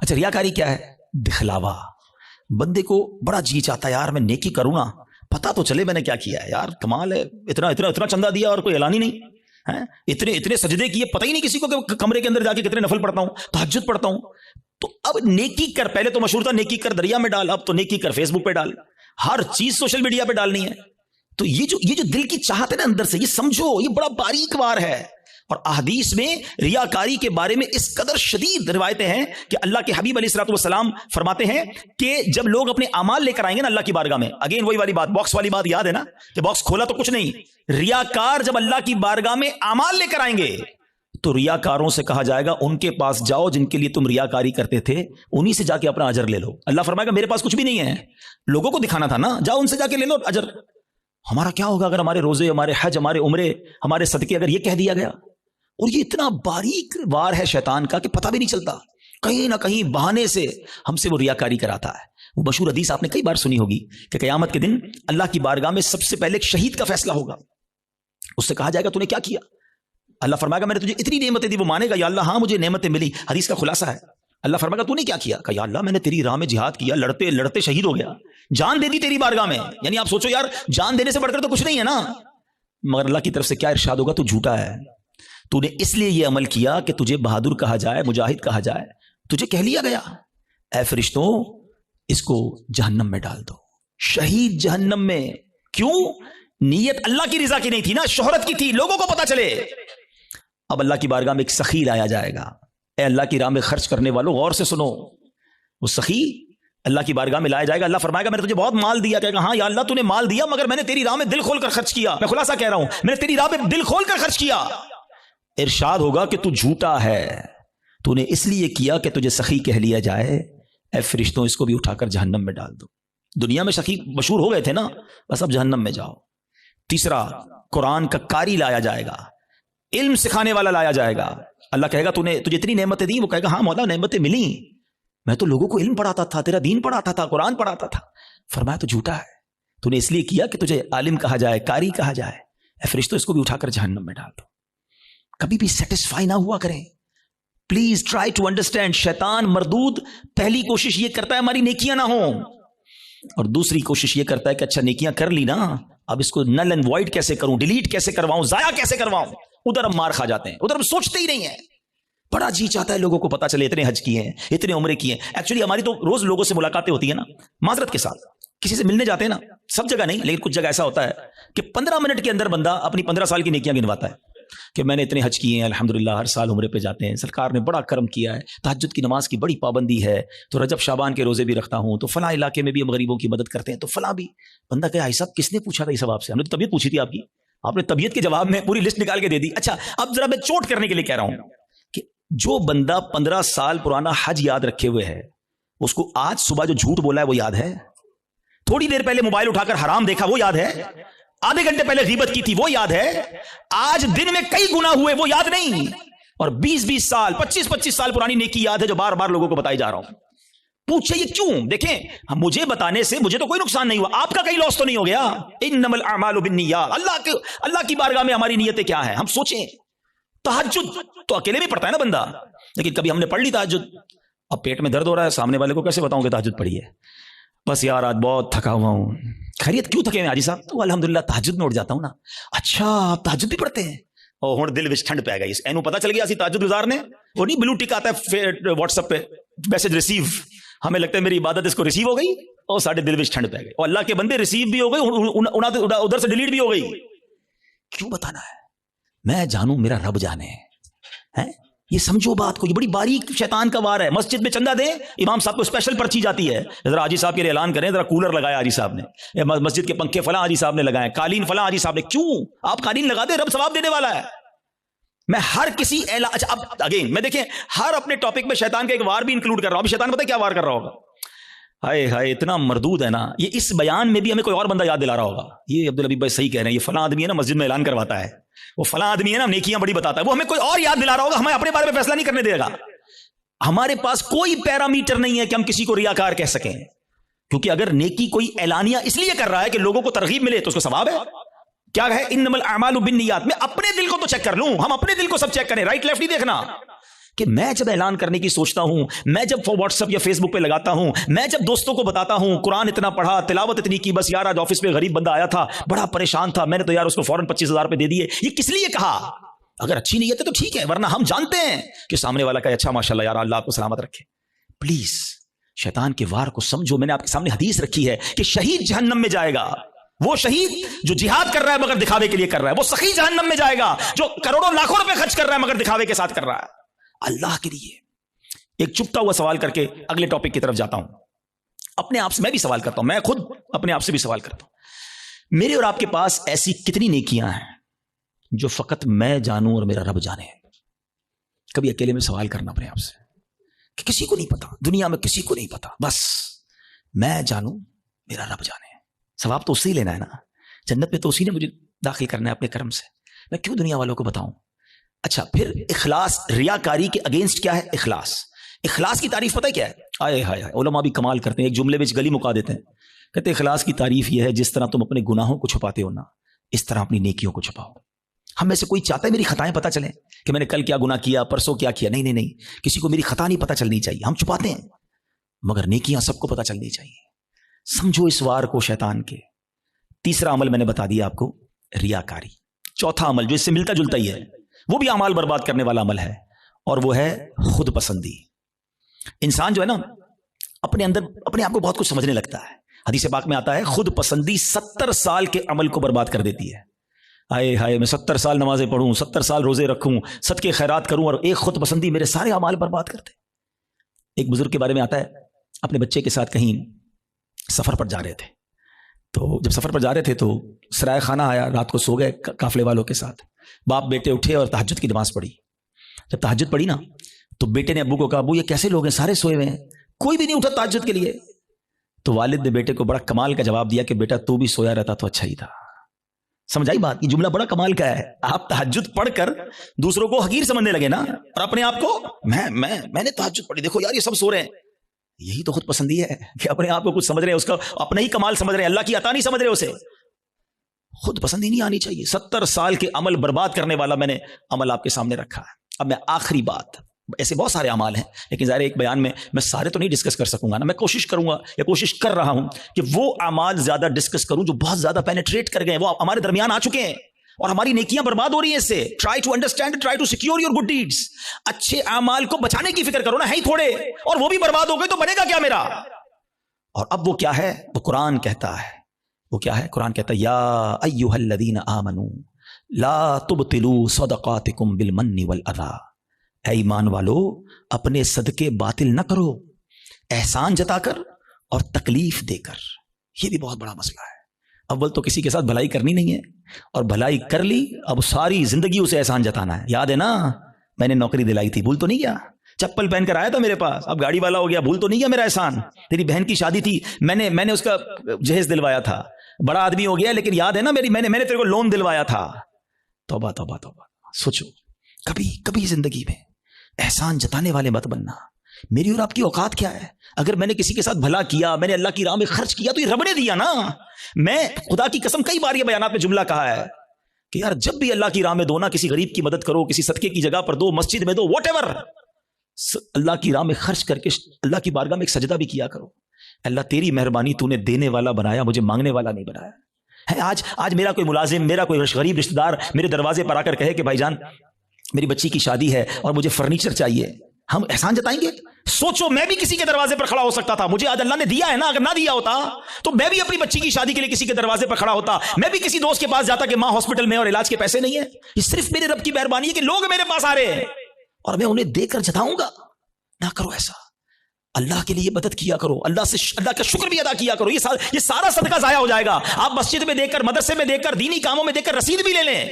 اچھا ریاکاری کیا ہے؟ دکھلاوا. بندے کو بڑا جی چاہتا ہے یار میں نیکی کروں نا, پتا تو چلے میں نے کیا کیا ہے, یار کمال ہے, اتنا اتنا اتنا چندہ دیا اور کوئی اعلان ہی نہیں, اتنے اتنے سجدے کیے, پتہ ہی نہیں کسی کو کہ کمرے کے اندر جا کے کتنے نفل پڑھتا ہوں, تہجد پڑھتا ہوں. تو اب نیکی کر, پہلے تو مشہور تھا نیکی کر دریا میں ڈال, اب تو نیکی کر فیس بک پہ ڈال, ہر چیز سوشل میڈیا پہ ڈالنی ہے. تو یہ جو دل کی چاہت ہے نا اندر سے, یہ سمجھو یہ بڑا باریک وار ہے. اور احادیث میں ریاکاری کے بارے میں اس قدر شدید روایتیں ہیں کہ اللہ کے حبیب علیہ الصلوۃ والسلام فرماتے ہیں کہ جب لوگ اپنے اعمال لے کر آئیں گے نا اللہ کی بارگاہ میں, اگین وہی والی بات, باکس والی بات یاد ہے نا کہ باکس کھولا تو کچھ نہیں, ریاکار جب اللہ کی بارگاہ میں اعمال لے کر آئیں گے تو ریاکاروں سے کہا جائے گا ان کے پاس جاؤ جن کے لیے تم ریاکاری کرتے تھے, انہی سے جا کے اپنا اجر لے لو. اللہ فرمائے گا میرے پاس کچھ بھی نہیں ہے, لوگوں کو دکھانا تھا نا, جاؤ ان سے جا کے لے لو اجر. ہمارا کیا ہوگا اگر ہمارے روزے, ہمارے حج, ہمارے عمرے, ہمارے صدقے اگر یہ کہہ دیا گیا؟ اور یہ اتنا باریک وار ہے شیطان کا کہ پتہ بھی نہیں چلتا, کہیں نہ کہیں بہانے سے ہم سے وہ ریاکاری کراتا ہے. وہ مشہور حدیث آپ نے کئی بار سنی ہوگی کہ قیامت کے دن اللہ کی بارگاہ میں سب سے پہلے ایک شہید کا فیصلہ ہوگا. اس سے کہا جائے گا تو نے کیا کیا؟ اللہ فرمائے گا میں نے تجھے اتنی نعمتیں دی. وہ مانے گا یا اللہ ہاں مجھے نعمتیں ملی. حدیث کا خلاصہ ہے, اللہ فرمائے گا تو نے کیا کیا؟ کہ یا اللہ میں نے تیری راہ میں جہاد کیا, لڑتے لڑتے شہید ہو گیا, جان دے دی تیری بارگاہ میں. یعنی آپ سوچو یار جان دینے سے بڑھ کر تو کچھ نہیں ہے نا. مگر اللہ کی طرف سے کیا ارشاد ہوگا؟ تو جھوٹا ہے, تو نے اس لیے یہ عمل کیا کہ تجھے بہادر کہا جائے, مجاہد کہا جائے, تجھے کہہ لیا گیا اے فرشتوں اس کو جہنم میں ڈال دو. شہید جہنم میں کیوں؟ نیت اللہ کی رضا کی نہیں تھی نا, شہرت کی تھی, لوگوں کو پتا چلے. اب اللہ کی بارگاہ میں ایک سخی لایا جائے گا. اے اللہ کی راہ میں خرچ کرنے والوں غور سے سنو, وہ سخی اللہ کی بارگاہ میں لایا جائے گا. اللہ فرمائے گا میں نے تجھے بہت مال دیا. کہے گا ہاں یا اللہ تو نے مال دیا مگر میں نے تیری راہ میں دل کھول کر خرچ کیا. میں خلاصہ کہہ رہا ہوں, میں نے تیری راہ میں دل کھول کر خرچ کیا. ارشاد ہوگا کہ تو جھوٹا ہے, تو نے اس لیے کیا کہ تجھے سخی کہہ لیا جائے. اے فرشتوں اس کو بھی اٹھا کر جہنم میں ڈال دو. دنیا میں سخی مشہور ہو گئے تھے نا, بس اب جہنم میں جاؤ. تیسرا, قرآن کا قاری لایا جائے گا, علم سکھانے والا لایا جائے گا. اللہ کہے گا تجھے اتنی نعمتیں دی. وہ کہے گا ہاں مولا نعمتیں ملی, میں تو لوگوں کو علم پڑھاتا تھا, تیرا دین پڑھاتا تھا, قرآن پڑھاتا تھا. فرمایا تو جھوٹا ہے, تو نے اس لیے کیا کہ تجھے عالم کہا جائے, قاری کہا جائے. اے فرشتوں اس کو بھی اٹھا کر جہنم میں ڈال دو. کبھی بھی سیٹسفائی نہ ہوا کریں. Please try to understand. شیطان مردود پہلی کوشش یہ کرتا ہے ہماری نیکیاں نہ ہوں, اور دوسری کوشش یہ کرتا ہے کہ اچھا نیکیاں کر لی نا, اب اس کو نل اینڈ وائڈ کیسے کروں, ڈیلیٹ کیسے کرواؤں, ضائع کیسے کرواؤں. ادھر ہم مار کھا جاتے ہیں, ادھر ہم سوچتے ہی نہیں ہیں. بڑا جی چاہتا ہے لوگوں کو پتا چلے اتنے حج کیے ہیں, اتنے عمرے کیے ہیں. ایکچولی ہماری تو روز لوگوں سے ملاقاتیں ہوتی ہیں نا, معذرت کے ساتھ کسی سے ملنے جاتے ہیں نا, سب جگہ نہیں لیکن کچھ جگہ ایسا ہوتا ہے کہ 15 منٹ کے اندر بندہ اپنی 15 سال کی نیکیاں گنواتا ہے کہ میں نے اتنے حج کیے ہیں, الحمدللہ ہر سال عمرے پہ جاتے ہیں, سرکار نے بڑا کرم کیا ہے, تہجد کی نماز کی بڑی پابندی ہے, تو رجب شعبان کے روزے بھی رکھتا ہوں, تو فلاں علاقے میں بھی ہم غریبوں کی مدد کرتے ہیں, تو فلاں بھی. بندہ کہ بھائی صاحب کس نے پوچھا تھا یہ سب آپ سے؟ ہم نے تو طبیعت پوچھی تھی آپ کی, آپ نے طبیعت کے جواب میں پوری لسٹ نکال کے دے دی. اچھا اب ذرا میں چوٹ کرنے کے لیے کہہ رہا ہوں کہ جو بندہ 15 سال پرانا حج یاد رکھے ہوئے ہے, اس کو آج صبح جو جھوٹ بولا ہے وہ یاد ہے؟ تھوڑی دیر پہلے موبائل اٹھا کر حرام دیکھا وہ یاد ہے؟ آدھے گھنٹے پہلے غیبت کی تھی وہ یاد ہے؟ آج دن میں کئی گناہ ہوئے وہ یاد نہیں؟ اور 20-20 سال 25-25 سال پرانی نیکی یاد ہے جو بار بار لوگوں کو بتائی جا رہا ہوں. پوچھے یہ کیوں؟ دیکھیں مجھے بتانے سے مجھے تو کوئی نقصان نہیں ہوا, آپ کا کہیں لاس تو نہیں ہو گیا. انما الاعمال بالنیات. اللہ کی بارگاہ میں ہماری نیتیں کیا ہیں؟ ہم سوچیں. تہجد تو اکیلے بھی پڑھتا ہے نا بندہ, لیکن کبھی ہم نے پڑھ لی تہجد, اب پیٹ میں درد ہو رہا ہے, سامنے والے کو کیسے بتاؤں کہ تہجد پڑھی ہے؟ بس یار آج بہت تھکا ہوا ہوں. خیریت کیوں تھکے ہیں حاجی صاحب؟ تو الحمدللہ تہجد میں اٹھ جاتا ہوں نا. اچھا آپ تہجد بھی پڑھتے ہیں؟ اور ہن دل وچ ٹھنڈ پی گئی. اینو پتہ چل گیا اسی تہجد گزار نے, وہ نہیں بلو ٹک آتا ہے واٹس ایپ پہ میسج ریسیو, ہمیں لگتا ہے میری عبادت اس کو ریسیو ہو گئی, اور ساڈے دل وچ ٹھنڈ پی گئی, اور اللہ کے بندے ریسیو بھی ہو گئی, ادھر سے ڈیلیٹ بھی ہو گئی. کیوں بتانا ہے؟ میں جانوں میرا رب جانے ہے. یہ سمجھو بات کو, یہ بڑی باریک شیطان کا وار ہے. مسجد میں چندہ دیں, امام صاحب کو اسپیشل پرچی جاتی ہے, ذرا حاجی صاحب کے لیے اعلان کریں, ذرا کولر لگایا حاجی صاحب نے, مسجد کے پنکھے فلاں حاجی صاحب نے لگائے, قالین فلاں حاجی صاحب نے. کیوں آپ قالین لگا دیں, رب ثواب دینے والا ہے. میں ہر کسی اچھا اب اگین میں دیکھیں ہر اپنے ٹاپک میں شیطان کا ایک وار بھی انکلوڈ کر رہا ہوں. ابھی شیطان پتہ ہے کیا وار کر رہا ہوگا؟ ہائے ہائے اتنا مردود ہے نا, یہ اس بیان میں بھی ہمیں کوئی اور بندہ یاد دلا رہا ہوگا, یہ عبدالحبیب بھائی صحیح کہہ رہے ہیں, یہ فلاں آدمی ہے نا مسجد میں اعلان کرواتا ہے, وہ فلاں آدمی ہے نا نیکیاں بڑی بتاتا ہے, وہ ہمیں کوئی اور یاد دلا رہا ہوگا, ہمیں اپنے بارے میں فیصلہ نہیں کرنے دے گا. ہمارے پاس کوئی پیرامیٹر نہیں ہے کہ ہم کسی کو ریاکار کہہ سکیں, کیونکہ اگر نیکی کوئی اعلانیہ اس لیے کر رہا ہے کہ لوگوں کو ترغیب ملے تو اس کو ثواب ہے. کیا ہے انما الاعمال بالنیات؟ میں اپنے دل کو تو چیک کر لوں, ہم اپنے دل کو سب چیک کریں, رائٹ لیفٹ نہیں دیکھنا کہ میں جب اعلان کرنے کی سوچتا ہوں، میں جب واٹس ایپ یا فیس بک پہ لگاتا ہوں، میں جب دوستوں کو بتاتا ہوں قرآن اتنا پڑھا، تلاوت اتنی کی، بس یار آج آفس میں غریب بندہ آیا تھا بڑا پریشان تھا، میں نے تو یار اس کو فوراً 25,000 روپے دے دیے، یہ کس لیے کہا؟ اگر اچھی نیت ہے تو ٹھیک ہے، ورنہ ہم جانتے ہیں کہ سامنے والا کا اچھا ماشاءاللہ یار اللہ آپ کو سلامت رکھے۔ پلیز شیطان کے وار کو سمجھو۔ میں نے آپ کے سامنے حدیث رکھی ہے کہ شہید جہنم میں جائے گا، وہ شہید جو جہاد کر رہا ہے مگر دکھاوے کے لیے کر رہا ہے، وہ سخی جہنم میں جائے گا جو کروڑوں لاکھوں روپے خرچ کر رہا ہے مگر دکھاوے کے ساتھ کر رہا ہے اللہ کے لیے۔ ایک چپتا ہوا سوال کر کے اگلے ٹاپک کی طرف جاتا ہوں۔ اپنے آپ سے میں بھی سوال کرتا ہوں، میں خود اپنے آپ سے بھی سوال کرتا ہوں، میرے اور آپ کے پاس ایسی کتنی نیکیاں ہیں جو فقط میں جانوں اور میرا رب جانے؟ کبھی اکیلے میں سوال کرنا اپنے آپ سے کہ کسی کو نہیں پتا، دنیا میں کسی کو نہیں پتا، بس میں جانوں میرا رب جانے۔ ثواب تو اسی لینا ہے نا، جنت میں تو اسی نے مجھے داخل کرنا ہے اپنے کرم سے، میں کیوں دنیا والوں کو بتاؤں؟ اچھا پھر اخلاص، ریاکاری کے اگینسٹ کیا ہے اخلاص؟ اخلاص کی تعریف پتہ ہے کیا ہے؟ آئے ہائے علماء بھی کمال کرتے ہیں، ایک جملے میں گلی مکا دیتے ہیں، کہتے ہیں اخلاص کی تعریف یہ ہے جس طرح تم اپنے گناہوں کو چھپاتے ہو نا، اس طرح اپنی نیکیوں کو چھپاؤ۔ ہم میں سے کوئی چاہتا ہے میری خطائیں پتہ چلیں کہ میں نے کل کیا گناہ کیا، پرسوں کیا کیا؟ نہیں نہیں نہیں، کسی کو میری خطا نہیں پتہ چلنی چاہیے، ہم چھپاتے ہیں، مگر نیکیاں سب کو پتہ چلنی چاہیے۔ سمجھو اس وار کو شیطان کے۔ تیسرا عمل میں نے بتا دیا آپ کو، ریاکاری۔ چوتھا عمل جو اس سے ملتا جلتا ہی ہے، وہ بھی اعمال برباد کرنے والا عمل ہے، اور وہ ہے خود پسندی۔ انسان جو ہے نا اپنے اندر اپنے آپ کو بہت کچھ سمجھنے لگتا ہے۔ حدیث پاک میں آتا ہے خود پسندی 70 سال کے عمل کو برباد کر دیتی ہے۔ آئے ہائے میں 70 سال نمازیں پڑھوں، 70 سال روزے رکھوں، صدقے خیرات کروں، اور ایک خود پسندی میرے سارے اعمال برباد کرتے۔ ایک بزرگ کے بارے میں آتا ہے، اپنے بچے کے ساتھ کہیں سفر پر جا رہے تھے، تو جب سفر پر جا رہے تھے تو سرائے خانہ آیا، رات کو سو گئے قافلے والوں کے ساتھ۔ باپ بیٹے اٹھے اور تہجد کی نماز پڑھی۔ جب تہجد پڑھی نا تو بیٹے نے ابو کو کہا ابو یہ کیسے لوگ ہیں، سارے سوئے ہوئے ہیں، کوئی بھی نہیں اٹھا تہجد کے لیے۔ تو والد نے بیٹے کو بڑا کمال کا جواب دیا کہ بیٹا تو بھی سویا رہتا تو اچھا ہی تھا۔ سمجھ آئی بات؟ یہ جملہ بڑا کمال کا ہے۔ آپ تہجد پڑھ کر دوسروں کو حقیر سمجھنے لگے نا، اور اپنے آپ کو میں نے تہجد پڑھی، دیکھو یار یہ سب سو رہے ہیں۔ یہی تو خود پسندی ہے کہ اپنے آپ کو کچھ سمجھ رہے ہیں، اس کا اپنا ہی کمال سمجھ رہے ہیں، اللہ کی عطا نہیں سمجھ رہے اسے۔ خود پسندی نہیں آنی چاہیے۔ 70 سال کے عمل برباد کرنے والا میں نے عمل آپ کے سامنے رکھا ہے۔ اب میں آخری بات، ایسے بہت سارے اعمال ہیں لیکن ظاہر ایک بیان میں سارے تو نہیں ڈسکس کر سکوں گا نا، میں کوشش کروں گا یا کوشش کر رہا ہوں کہ وہ اعمال زیادہ ڈسکس کروں جو بہت زیادہ پینیٹریٹ کر گئے، وہ ہمارے درمیان آ چکے ہیں اور ہماری نیکیاں برباد ہو رہی ہیں اس سے۔ Try to understand, try to secure your good deeds. اچھے اعمال کو بچانے کی فکر کرو نا، ہے ہی تھوڑے، اور وہ بھی برباد ہو گئے تو بنے گا کیا میرا؟ اور اب وہ کیا ہے؟ وہ قرآن کہتا ہے، وہ کیا ہے؟ قرآن کہتا ہے یا ایھا الذین آمنوا لا تبطلوا صدقاتکم بالمن والاذی، اے ایمان والو اپنے صدقے باطل نہ کرو احسان جتا کر اور تکلیف دے کر۔ یہ بھی بہت بڑا مسئلہ ہے۔ اول تو کسی کے ساتھ بھلائی کرنی نہیں ہے، اور بھلائی کر لی اب ساری زندگی اسے احسان جتانا ہے۔ یاد ہے نا میں نے نوکری دلائی تھی، بھول تو نہیں گیا؟ چپل پہن کر آیا تھا میرے پاس، اب گاڑی والا ہو گیا، بھول تو نہیں گیا میرا احسان؟ تیری بہن کی شادی تھی، میں نے اس کا جہیز دلوایا تھا، بڑا آدمی ہو گیا لیکن یاد ہے نا میں نے تیرے کو لون دلوایا تھا۔ توبہ توبہ توبہ۔ سوچو کبھی زندگی میں احسان جتانے والے مت بننا۔ میری اور آپ کی اوقات کیا ہے؟ اگر میں نے کسی کے ساتھ بھلا کیا، میں نے اللہ کی راہ میں خرچ کیا تو یہ رب نے دیا نا۔ میں خدا کی قسم کئی بار یہ بیانات میں جملہ کہا ہے کہ یار جب بھی اللہ کی راہ میں دو نا، کسی غریب کی مدد کرو، کسی صدقے کی جگہ پر دو، مسجد میں دو، واٹ ایور، اللہ کی راہ میں خرچ کر کے اللہ کی بارگاہ میں ایک سجدہ بھی کیا کرو۔ اللہ تیری مہربانی، تو نے دینے والا بنایا، مجھے مانگنے والا نہیں بنایا ہے۔ آج میرا کوئی ملازم، میرا کوئی غریب رشتہ دار میرے دروازے پر آ کر کہے کہ بھائی جان میری بچی کی شادی ہے اور مجھے فرنیچر چاہیے، ہم احسان جتائیں گے؟ سوچو میں بھی کسی کے دروازے پر کھڑا ہو سکتا تھا، مجھے آج اللہ نے دیا ہے نا، اگر نہ دیا ہوتا تو میں بھی اپنی بچی کی شادی کے لیے کسی کے دروازے پر کھڑا ہوتا، میں بھی کسی دوست کے پاس جاتا کہ ماں ہاسپٹل میں اور علاج کے پیسے نہیں ہیں۔ یہ صرف میرے رب کی مہربانی ہے کہ لوگ میرے پاس آ رہے ہیں اور میں انہیں دے کر جتاؤں گا۔ نہ کرو ایسا، اللہ کے لیے مدد کیا کرو، اللہ کا شکر بھی ادا کیا کرو۔ یہ سارا صدقہ ضائع ہو جائے گا۔ آپ مسجد میں دے کر، مدرسے میں دے کر، دینی کاموں میں دے کر رسید بھی لے لیں،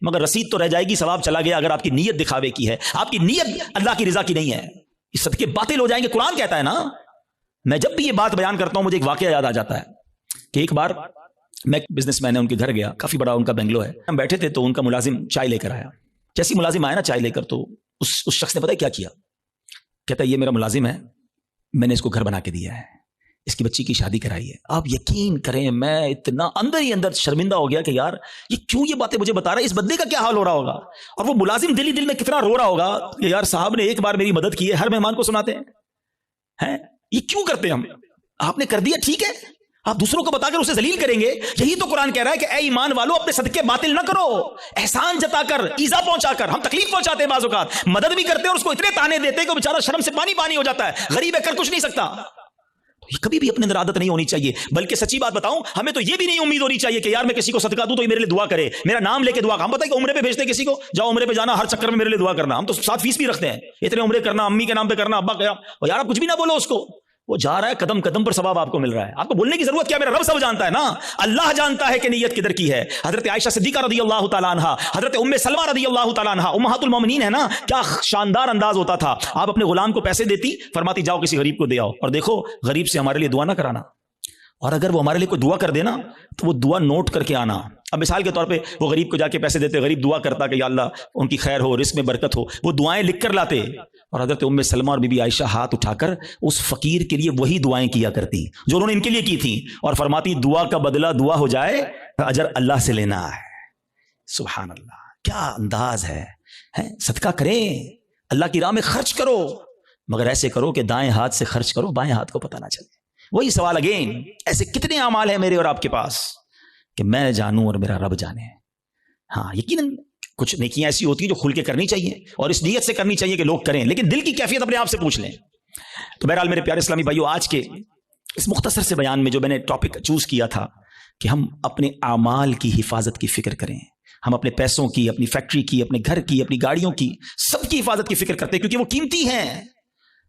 مگر رسید تو رہ جائے گی، ثواب چلا گیا اگر آپ کی نیت دکھاوے کی ہے، آپ کی نیت اللہ کی رضا کی نہیں ہے، یہ صدقے باطل ہو جائیں گے۔ قرآن کہتا ہے نا۔ میں جب بھی یہ بات بیان کرتا ہوں مجھے ایک واقعہ یاد آ جاتا ہے کہ ایک بار میں بزنس مین ہے ان کے گھر گیا، کافی بڑا ان کا بنگلو ہے، ہم بیٹھے تھے تو ان کا ملازم چائے لے کر آیا۔ جیسی ملازم آیا نا چائے لے کر، تو اس شخص نے پتہ ہے کیا کیا؟ کہتا ہے یہ میرا ملازم ہے، میں نے اس کو گھر بنا کے دیا ہے، اس کی بچی کی شادی کرائی ہے. آپ یقین کریں میں اتنا اندر ہی اندر شرمندہ ہو گیا کہ یار یہ کیوں یہ باتیں مجھے بتا رہا ہے, اس بندے کا کیا حال ہو رہا ہوگا, اور وہ ملازم دل ہی دل میں کتنا رو رہا ہوگا کہ یار صاحب نے ایک بار میری مدد کی ہے, ہر مہمان کو سناتے ہیں. یہ کیوں کرتے ہیں ہم؟ آپ نے کر دیا ٹھیک ہے, آپ دوسروں کو بتا کر اسے ذلیل کریں گے. یہی تو قرآن کہہ رہا ہے کہ اے ایمان والو اپنے صدقے باطل نہ کرو, احسان جتا کر, ایذا پہنچا کر. ہم تکلیف پہنچاتے ہیں بعض اوقات, مدد بھی کرتے ہیں اور اس کو اتنے تانے دیتے ہیں کہ بیچارہ شرم سے پانی پانی ہو جاتا ہے, غریب ہے کر کچھ نہیں سکتا. یہ کبھی بھی اپنے اندر عادت نہیں ہونی چاہیے. بلکہ سچی بات بتاؤں, ہمیں تو یہ بھی نہیں امید ہونی چاہیے کہ یار میں کسی کو صدقہ دوں تو یہ میرے لیے دعا کرے, میرا نام لے کے دعا. ہم پتہ ہے کہ عمرے پہ بھیجتے ہیں کسی کو, جاؤ عمرے پہ جانا, ہر چکر میں میرے لیے دعا کرنا. ہم تو 7 فیس بھی رکھتے ہیں, اتنے عمرے کرنا, امی کے نام پہ کرنا, ابا کا. یار آپ کچھ بھی نہ بولو اس کو, وہ جا رہا ہے قدم قدم پر ثواب آپ کو مل رہا ہے. آپ کو بولنے کی ضرورت کیا, میرا رب سب جانتا ہے نا, اللہ جانتا ہے کہ نیت کدھر کی ہے. حضرت عائشہ صدیقہ رضی اللہ تعالیٰ عنہا, حضرت ام سلمہ رضی اللہ تعالیٰ عنہا, امہات المومنین ہے نا, کیا شاندار انداز ہوتا تھا. آپ اپنے غلام کو پیسے دیتی, فرماتی جاؤ کسی غریب کو دے آؤ, اور دیکھو غریب سے ہمارے لیے دعا نہ کرانا, اور اگر وہ ہمارے لیے کوئی دعا کر دینا تو وہ دعا نوٹ کر کے آنا. اب مثال کے طور پہ وہ غریب کو جا کے پیسے دیتے, غریب دعا کرتا کہ یا اللہ ان کی خیر ہو, رزق میں برکت ہو, وہ دعائیں لکھ کر لاتے. اور حضرت ام سلمہ اور بی بی عائشہ ہاتھ اٹھا کر اس فقیر کے لیے وہی دعائیں کیا کرتی جو انہوں نے ان کے لیے کی تھیں, اور فرماتی دعا کا بدلہ دعا ہو جائے, اجر اللہ سے لینا ہے. سبحان اللہ, کیا انداز ہے. صدقہ کریں, اللہ کی راہ میں خرچ کرو, مگر ایسے کرو کہ دائیں ہاتھ سے خرچ کرو, بائیں ہاتھ کو پتہ نہ چلے. وہی سوال اگین, ایسے کتنے اعمال ہیں میرے اور آپ کے پاس کہ میں جانوں اور میرا رب جانے. ہاں یقیناً کچھ نیکیاں ایسی ہوتی ہیں جو کھل کے کرنی چاہیے اور اس نیت سے کرنی چاہیے کہ لوگ کریں, لیکن دل کی کیفیت اپنے آپ سے پوچھ لیں. تو بہرحال میرے پیارے اسلامی بھائیو, آج کے اس مختصر سے بیان میں جو میں نے ٹاپک چوز کیا تھا کہ ہم اپنے اعمال کی حفاظت کی فکر کریں. ہم اپنے پیسوں کی, اپنی فیکٹری کی, اپنے گھر کی, اپنی گاڑیوں کی, سب کی حفاظت کی فکر کرتے ہیں کیونکہ وہ قیمتی ہیں.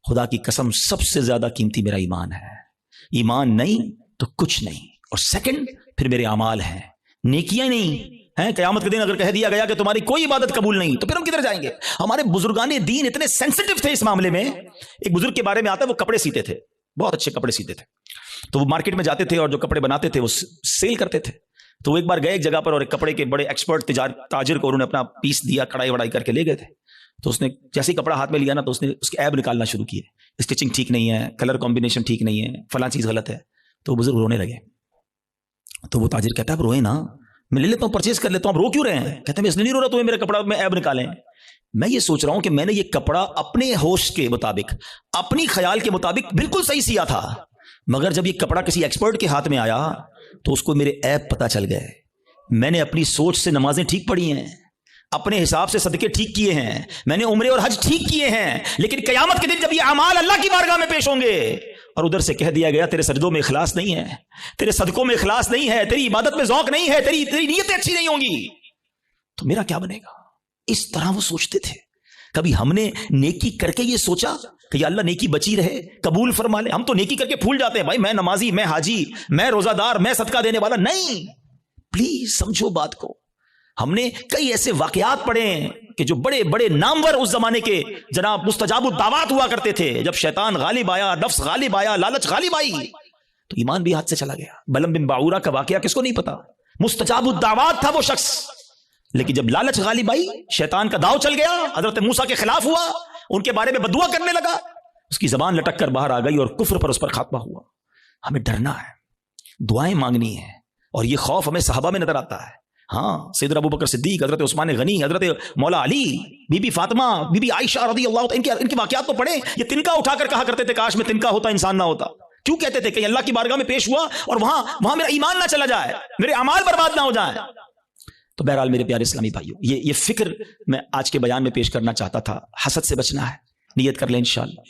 خدا کی قسم سب سے زیادہ قیمتی میرا ایمان ہے. ایمان نہیں تو کچھ نہیں, اور سیکنڈ پھر میرے اعمال ہیں, نیکیاں نہیں ہیں. قیامت کے دن اگر کہہ دیا گیا کہ تمہاری کوئی عبادت قبول نہیں تو پھر ہم کدھر جائیں گے؟ ہمارے بزرگان دین اتنے سینسٹیو تھے اس معاملے میں. ایک بزرگ کے بارے میں آتا ہے, وہ کپڑے سیتے تھے, بہت اچھے کپڑے سیتے تھے. تو وہ مارکیٹ میں جاتے تھے اور جو کپڑے بناتے تھے وہ سیل کرتے تھے. تو وہ ایک بار گئے ایک جگہ پر اور ایک کپڑے کے بڑے ایکسپرٹ تاجر کو انہوں نے اپنا پیس دیا, کڑائی وڑائی کر کے لے گئے تھے. تو اس نے جیسے ہی کپڑا ہاتھ میں لیا نا تو اس نے اس کے عیب نکالنا شروع کیے, اسٹچنگ ٹھیک نہیں ہے, کلر کمبینیشن ٹھیک نہیں ہے, فلاں چیز غلط ہے. تو وہ بزرگ رونے لگے. تو وہ تاجر کہتا ہے آپ روئے نا, میں لے لیتا ہوں, پرچیز کر لیتا ہوں, آپ رو کیوں رہے ہیں؟ کہتے ہیں میں اس لیے نہیں رو رہا تمہیں میرا کپڑا میں عیب نکالیں. میں یہ سوچ رہا ہوں کہ میں نے یہ کپڑا اپنے ہوش کے مطابق, اپنی خیال کے مطابق بالکل صحیح سیا تھا, مگر جب یہ کپڑا کسی ایکسپرٹ کے ہاتھ میں آیا تو اس کو میرے عیب پتہ چل گئے. میں نے اپنی سوچ سے نمازیں ٹھیک پڑھی ہیں, اپنے حساب سے صدقے ٹھیک کیے ہیں, میں نے عمرے اور حج ٹھیک کیے ہیں, لیکن قیامت کے دن جب یہ اعمال اللہ کی بارگاہ میں پیش ہوں گے اور ادھر سے کہہ دیا گیا تیرے سجدوں میں اخلاص نہیں ہے, تیرے صدقوں میں اخلاص نہیں ہے, تیری عبادت میں ذوق نہیں ہے, تیری نیتیں اچھی نہیں ہوں گی, تو میرا کیا بنے گا؟ اس طرح وہ سوچتے تھے. کبھی ہم نے نیکی کر کے یہ سوچا کہ یا اللہ نیکی بچی رہے, قبول فرما لے. ہم تو نیکی کر کے پھول جاتے ہیں, بھائی میں نمازی, میں حاجی, میں روزہ دار, میں صدقہ دینے والا. نہیں, پلیز سمجھو بات کو. ہم نے کئی ایسے واقعات پڑھے ہیں کہ جو بڑے بڑے نامور اس زمانے کے جناب مستجاب الدعوات ہوا کرتے تھے. جب شیطان غالب آیا, نفس غالب آیا, لالچ غالب آئی تو ایمان بھی ہاتھ سے چلا گیا. بلم بن باعورہ کا واقعہ کس کو نہیں پتا؟ مستجاب الدعوات تھا وہ شخص, لیکن جب لالچ غالب آئی, شیطان کا داؤ چل گیا, حضرت موسیٰ کے خلاف ہوا, ان کے بارے میں بددعا کرنے لگا, اس کی زبان لٹک کر باہر آ گئی اور کفر پر اس پر خاتمہ ہوا. ہمیں ڈرنا ہے, دعائیں مانگنی ہیں, اور یہ خوف ہمیں صحابہ میں نظر آتا ہے. ہاں, سیدنا ابو بکر صدیق, حضرت عثمان غنی, حضرت مولا علی, بی بی فاطمہ, بی بی عائشہ رضی اللہ عنہ, ان کے واقعات تو پڑھیں. یہ تنکا اٹھا کر کہا کرتے تھے کاش میں تنکا ہوتا انسان نہ ہوتا. کیوں کہتے تھے کہ اللہ کی بارگاہ میں پیش ہوا اور وہاں میرا ایمان نہ چلا جائے, میرے اعمال برباد نہ ہو جائیں. تو بہرحال میرے پیارے اسلامی بھائیو, یہ فکر میں آج کے بیان میں پیش کرنا چاہتا تھا. حسد سے بچنا ہے, نیت کر لیں انشاءاللہ.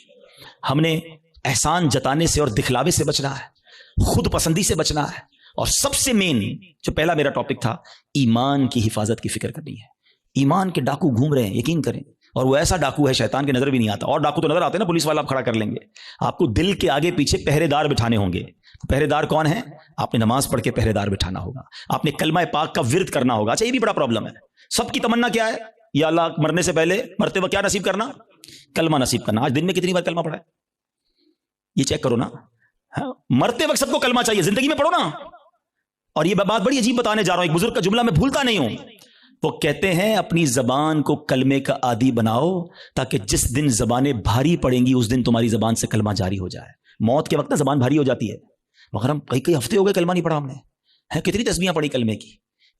ہم نے احسان جتانے سے اور دکھلاوے سے بچنا ہے, خود پسندی سے بچنا ہے, اور سب سے مین جو پہلا میرا ٹاپک تھا, ایمان کی حفاظت کی فکر کرنی ہے. ایمان کے ڈاکو گھوم رہے ہیں, یقین کریں, اور وہ ایسا ڈاکو ہے شیطان کے نظر بھی نہیں آتا. اور ڈاکو تو نظر آتے ہیں نا, پولیس والا آپ کھڑا کر لیں گے, آپ کو دل کے آگے پیچھے پہرے دار بٹھانے ہوں گے. پہرے دار کون ہیں؟ آپ نے نماز پڑھ کے پہرے دار بٹھانا ہوگا, آپ نے کلمہ پاک کا ورد کرنا ہوگا. اچھا, یہ بھی بڑا پرابلم ہے. سب کی تمنا کیا ہے؟ یا اللہ مرنے سے پہلے, مرتے وقت کیا نصیب کرنا؟ کلمہ نصیب کرنا. آج دن میں کتنی بار کلمہ پڑھا ہے؟ یہ چیک کرو نا. مرتے وقت سب کو کلمہ چاہیے, زندگی میں پڑھو نا. اور یہ بات بڑی عجیب بتانے جا رہا ہوں, ایک بزرگ کا جملہ میں بھولتا نہیں ہوں. وہ کہتے ہیں اپنی زبان کو کلمے کا عادی بناؤ تاکہ جس دن زبانیں بھاری پڑیں گی اس دن تمہاری زبان سے کلمہ جاری ہو جائے. موت کے وقت نا زبان بھاری ہو جاتی ہے، مگر ہم کئی ہفتے ہو گئے کلمہ نہیں پڑھا ہم نے، کتنی تسبیحاں پڑھی کلمے کی،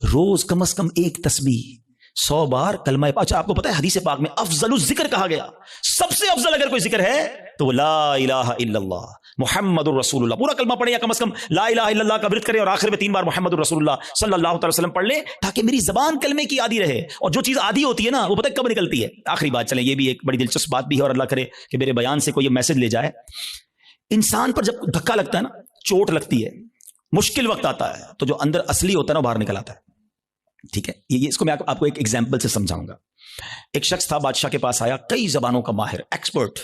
روز کم از کم ایک تسبیح 100 بار کلمہ۔ اچھا آپ کو پتہ ہے حدیث پاک میں افضل الذکر کہا گیا، سب سے افضل اگر کوئی ذکر ہے تو وہ لا الہ الا اللہ محمد الرسول اللہ، پورا کلمہ پڑھیں یا کم از کم لا الہ الا اللہ کا ورد کریں اور آخر میں 3 بار محمد الرسول اللہ صلی اللہ علیہ وسلم پڑھ لیں، تاکہ میری زبان کلمے کی عادی رہے۔ اور جو چیز عادی ہوتی ہے نا وہ پتہ کب نکلتی ہے؟ آخری بات، چلیں یہ بھی ایک بڑی دلچسپ بات بھی ہے، اور اللہ کرے کہ میرے بیان سے کوئی یہ میسج لے جائے۔ انسان پر جب دھکا لگتا ہے نا، چوٹ لگتی ہے، مشکل وقت آتا ہے، تو جو اندر اصلی ہوتا ہے نا باہر نکل آتا ہے، ٹھیک ہے؟ یہ اس کو میں آپ کو ایک ایگزامپل سے سمجھاؤں گا۔ ایک شخص تھا، بادشاہ کے پاس آیا، کئی زبانوں کا ماہر، ایکسپرٹ،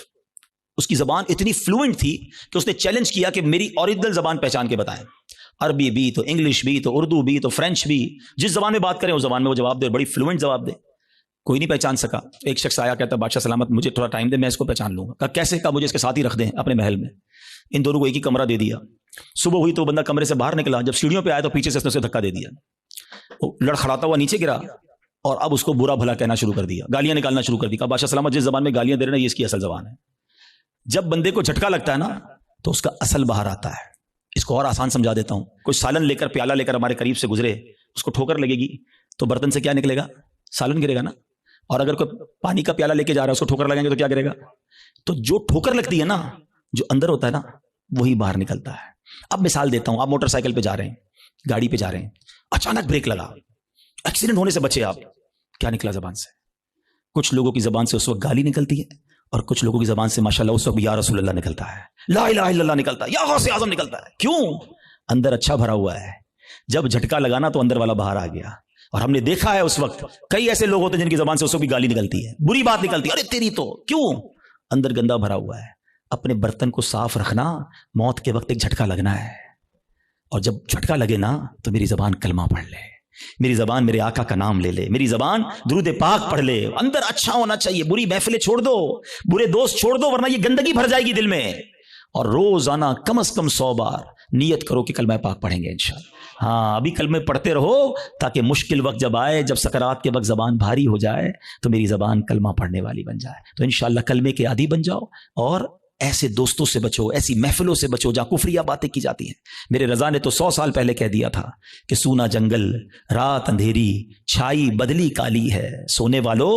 اس کی زبان اتنی فلوئنٹ تھی کہ اس نے چیلنج کیا کہ میری اوریجنل زبان پہچان کے بتائیں، عربی بھی تو انگلش بھی تو اردو بھی تو فرینچ بھی، جس زبان میں بات کریں اس زبان میں وہ جواب دے، بڑی فلوئنٹ جواب دے۔ کوئی نہیں پہچان سکا۔ ایک شخص آیا، کہتا بادشاہ سلامت مجھے تھوڑا ٹائم دے، میں اس کو پہچان لوں گا۔ کہا کیسے؟ کہا مجھے اس کے ساتھ ہی رکھ دیں اپنے محل میں۔ ان دونوں کو ایک ہی کمرہ دے دیا۔ صبح ہوئی تو بندہ کمرے سے باہر نکلا، جب سیڑھیوں پہ آیا تو پیچھے سے اس نے اسے دھکا دے دیا، وہ لڑکھڑاتا ہوا نیچے گرا، اور اب اس کو برا بھلا کہنا شروع کر دیا، گالیاں نکالنا شروع کر دی۔ کہا بادشاہ سلامت جس زبان میں گالیاں دے رہے ہیں یہ اس کی اصل زبان ہے۔ جب بندے کو جھٹکا لگتا ہے نا تو اس کا اصل باہر آتا ہے۔ اس کو اور آسان سمجھا دیتا ہوں، کوئی سالن لے کر، پیالہ لے کر ہمارے قریب سے گزرے، اس کو ٹھوکر لگے گی تو برتن سے کیا نکلے گا؟ سالن گرے گا نا۔ اور اگر کوئی پانی کا پیالہ لے کے جا رہا ہے، اس کو ٹھوکر لگیں گے تو کیا کرے گا؟ تو جو ٹھوکر لگتی ہے نا، جو اندر ہوتا ہے نا، وہی باہر نکلتا ہے۔ اب مثال دیتا ہوں، آپ موٹر سائیکل پہ جا رہے ہیں، گاڑی پہ جا رہے ہیں، اچانک بریک لگا، ایکسیڈنٹ ہونے سے بچے آپ، کیا نکلا زبان سے؟ کچھ لوگوں کی زبان سے اس وقت گالی نکلتی ہے، اور کچھ لوگوں کی زبان سے ماشاءاللہ اس وقت یا رسول اللہ نکلتا ہے، لا الہ الا اللہ نکلتا ہے، یا غوث اعظم نکلتا ہے۔ کیوں؟ اندر اچھا بھرا ہوا ہے۔ جب جھٹکا لگانا تو اندر والا باہر آ گیا۔ اور ہم نے دیکھا ہے اس وقت کئی ایسے لوگ ہوتے ہیں جن کی زبان سے اس وقت بھی گالی نکلتی ہے، بری بات نکلتی ہے، ارے تیری تو، کیوں؟ اندر گندا بھرا ہوا ہے۔ اپنے برتن کو صاف رکھنا، موت کے وقت ایک جھٹکا لگنا ہے، اور جب جھٹکا لگے نا تو میری زبان کلمہ پڑھ لے، میری زبان میرے آقا کا نام لے لے، میری زبان درود پاک پڑھ لے۔ اندر اچھا ہونا چاہیے، بری محفلیں چھوڑ دو، برے دوست چھوڑ دو، ورنہ یہ گندگی بھر جائے گی دل میں۔ اور روزانہ کم از کم 100 بار نیت کرو کہ کلمہ پاک پڑھیں گے انشاءاللہ۔ ہاں ابھی کلمے پڑھتے رہو، تاکہ مشکل وقت جب آئے، جب سکرات کے وقت زبان بھاری ہو جائے تو میری زبان کلمہ پڑھنے والی بن جائے۔ تو انشاءاللہ کلمے کے عادی بن جاؤ، اور ایسے دوستوں سے بچو، ایسی محفلوں سے بچو جہاں کفریہ باتیں کی جاتی ہیں۔ میرے رضا نے تو 100 سال پہلے کہہ دیا تھا کہ سونا جنگل، رات اندھیری، چھائی بدلی کالی ہے، سونے والو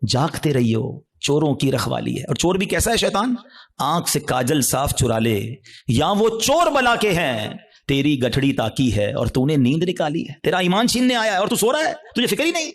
جاگتے رہیو، چوروں کی رکھوالی ہے۔ اور چور بھی کیسا ہے شیطان؟ آنکھ سے کاجل صاف چرا لے، یا وہ چور بلا کے ہیں، تیری گٹھڑی تاکی ہے اور تو نے نیند نکالی ہے۔ تیرا ایمان چھیننے آیا ہے اور تو سو رہا ہے، تجھے فکر ہی نہیں۔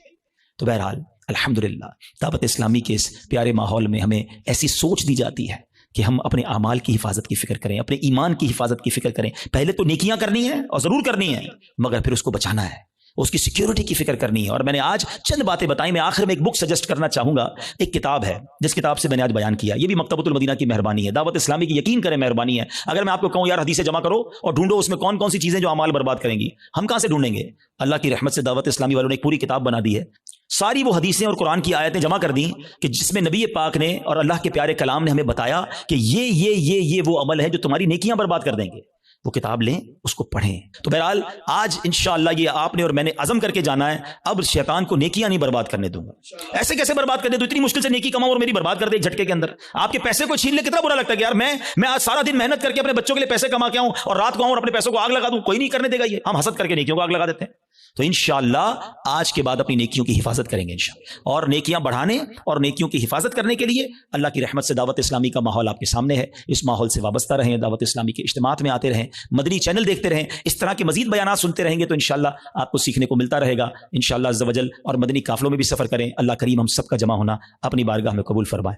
تو بہرحال الحمدللہ دعوت اسلامی کے اس پیارے ماحول میں ہمیں ایسی سوچ دی جاتی ہے کہ ہم اپنے اعمال کی حفاظت کی فکر کریں، اپنے ایمان کی حفاظت کی فکر کریں۔ پہلے تو نیکیاں کرنی ہیں اور ضرور کرنی ہیں، مگر پھر اس کو بچانا ہے، اس کی سیکیورٹی کی فکر کرنی ہے۔ اور میں نے آج چند باتیں بتائیں۔ میں آخر میں ایک بک سجیسٹ کرنا چاہوں گا، ایک کتاب ہے جس کتاب سے میں نے آج بیان کیا، یہ بھی مکتبۃ المدینہ کی مہربانی ہے، دعوت اسلامی کی یقین کریں مہربانی ہے۔ اگر میں آپ کو کہوں یار حدیثیں جمع کرو اور ڈھونڈو اس میں کون کون سی چیزیں جو اعمال برباد کریں گی، ہم کہاں سے ڈھونڈیں گے؟ اللہ کی رحمت سے دعوت اسلامی والوں نے ایک پوری کتاب بنا دی ہے، ساری وہ حدیثیں اور قرآن کی آیتیں جمع کر دیں کہ جس میں نبی پاک نے اور اللہ کے پیارے کلام نے ہمیں بتایا کہ یہ وہ عمل ہے جو تمہاری نیکیاں برباد کر دیں گے۔ وہ کتاب لیں، اس کو پڑھیں۔ تو بہرحال آج انشاءاللہ یہ آپ نے اور میں نے عزم کر کے جانا ہے، اب شیطان کو نیکیاں نہیں برباد کرنے دوں گا۔ ایسے کیسے برباد کرنے دوں؟ اتنی مشکل سے نیکی کماؤں اور میری برباد کر دے ایک جھٹکے کے اندر۔ آپ کے پیسے کو چھین لے، کتنا برا لگتا ہے کہ یار میں آج سارا دن محنت کر کے اپنے بچوں کے لیے پیسے کما کے آؤں اور رات کو آؤں اور اپنے پیسوں کو آگ لگا دوں۔ کوئی نہیں کرنے دے گا، یہ ہم حسد کر کے نیکیوں کو آگ لگا دیتے ہیں۔ تو انشاءاللہ آج کے بعد اپنی نیکیوں کی حفاظت کریں گے انشاءاللہ، اور نیکیاں بڑھانے اور نیکیوں کی حفاظت کرنے کے لیے اللہ کی رحمت سے دعوت اسلامی کا ماحول آپ کے سامنے ہے۔ اس ماحول سے وابستہ رہیں، دعوت اسلامی کے اجتماعات میں آتے رہیں، مدنی چینل دیکھتے رہیں، اس طرح کے مزید بیانات سنتے رہیں گے تو انشاءاللہ آپ کو سیکھنے کو ملتا رہے گا انشاءاللہ عز و جل۔ اور مدنی قافلوں میں بھی سفر کریں۔ اللہ کریم ہم سب کا جمع ہونا اپنی بارگاہ میں قبول فرمائے۔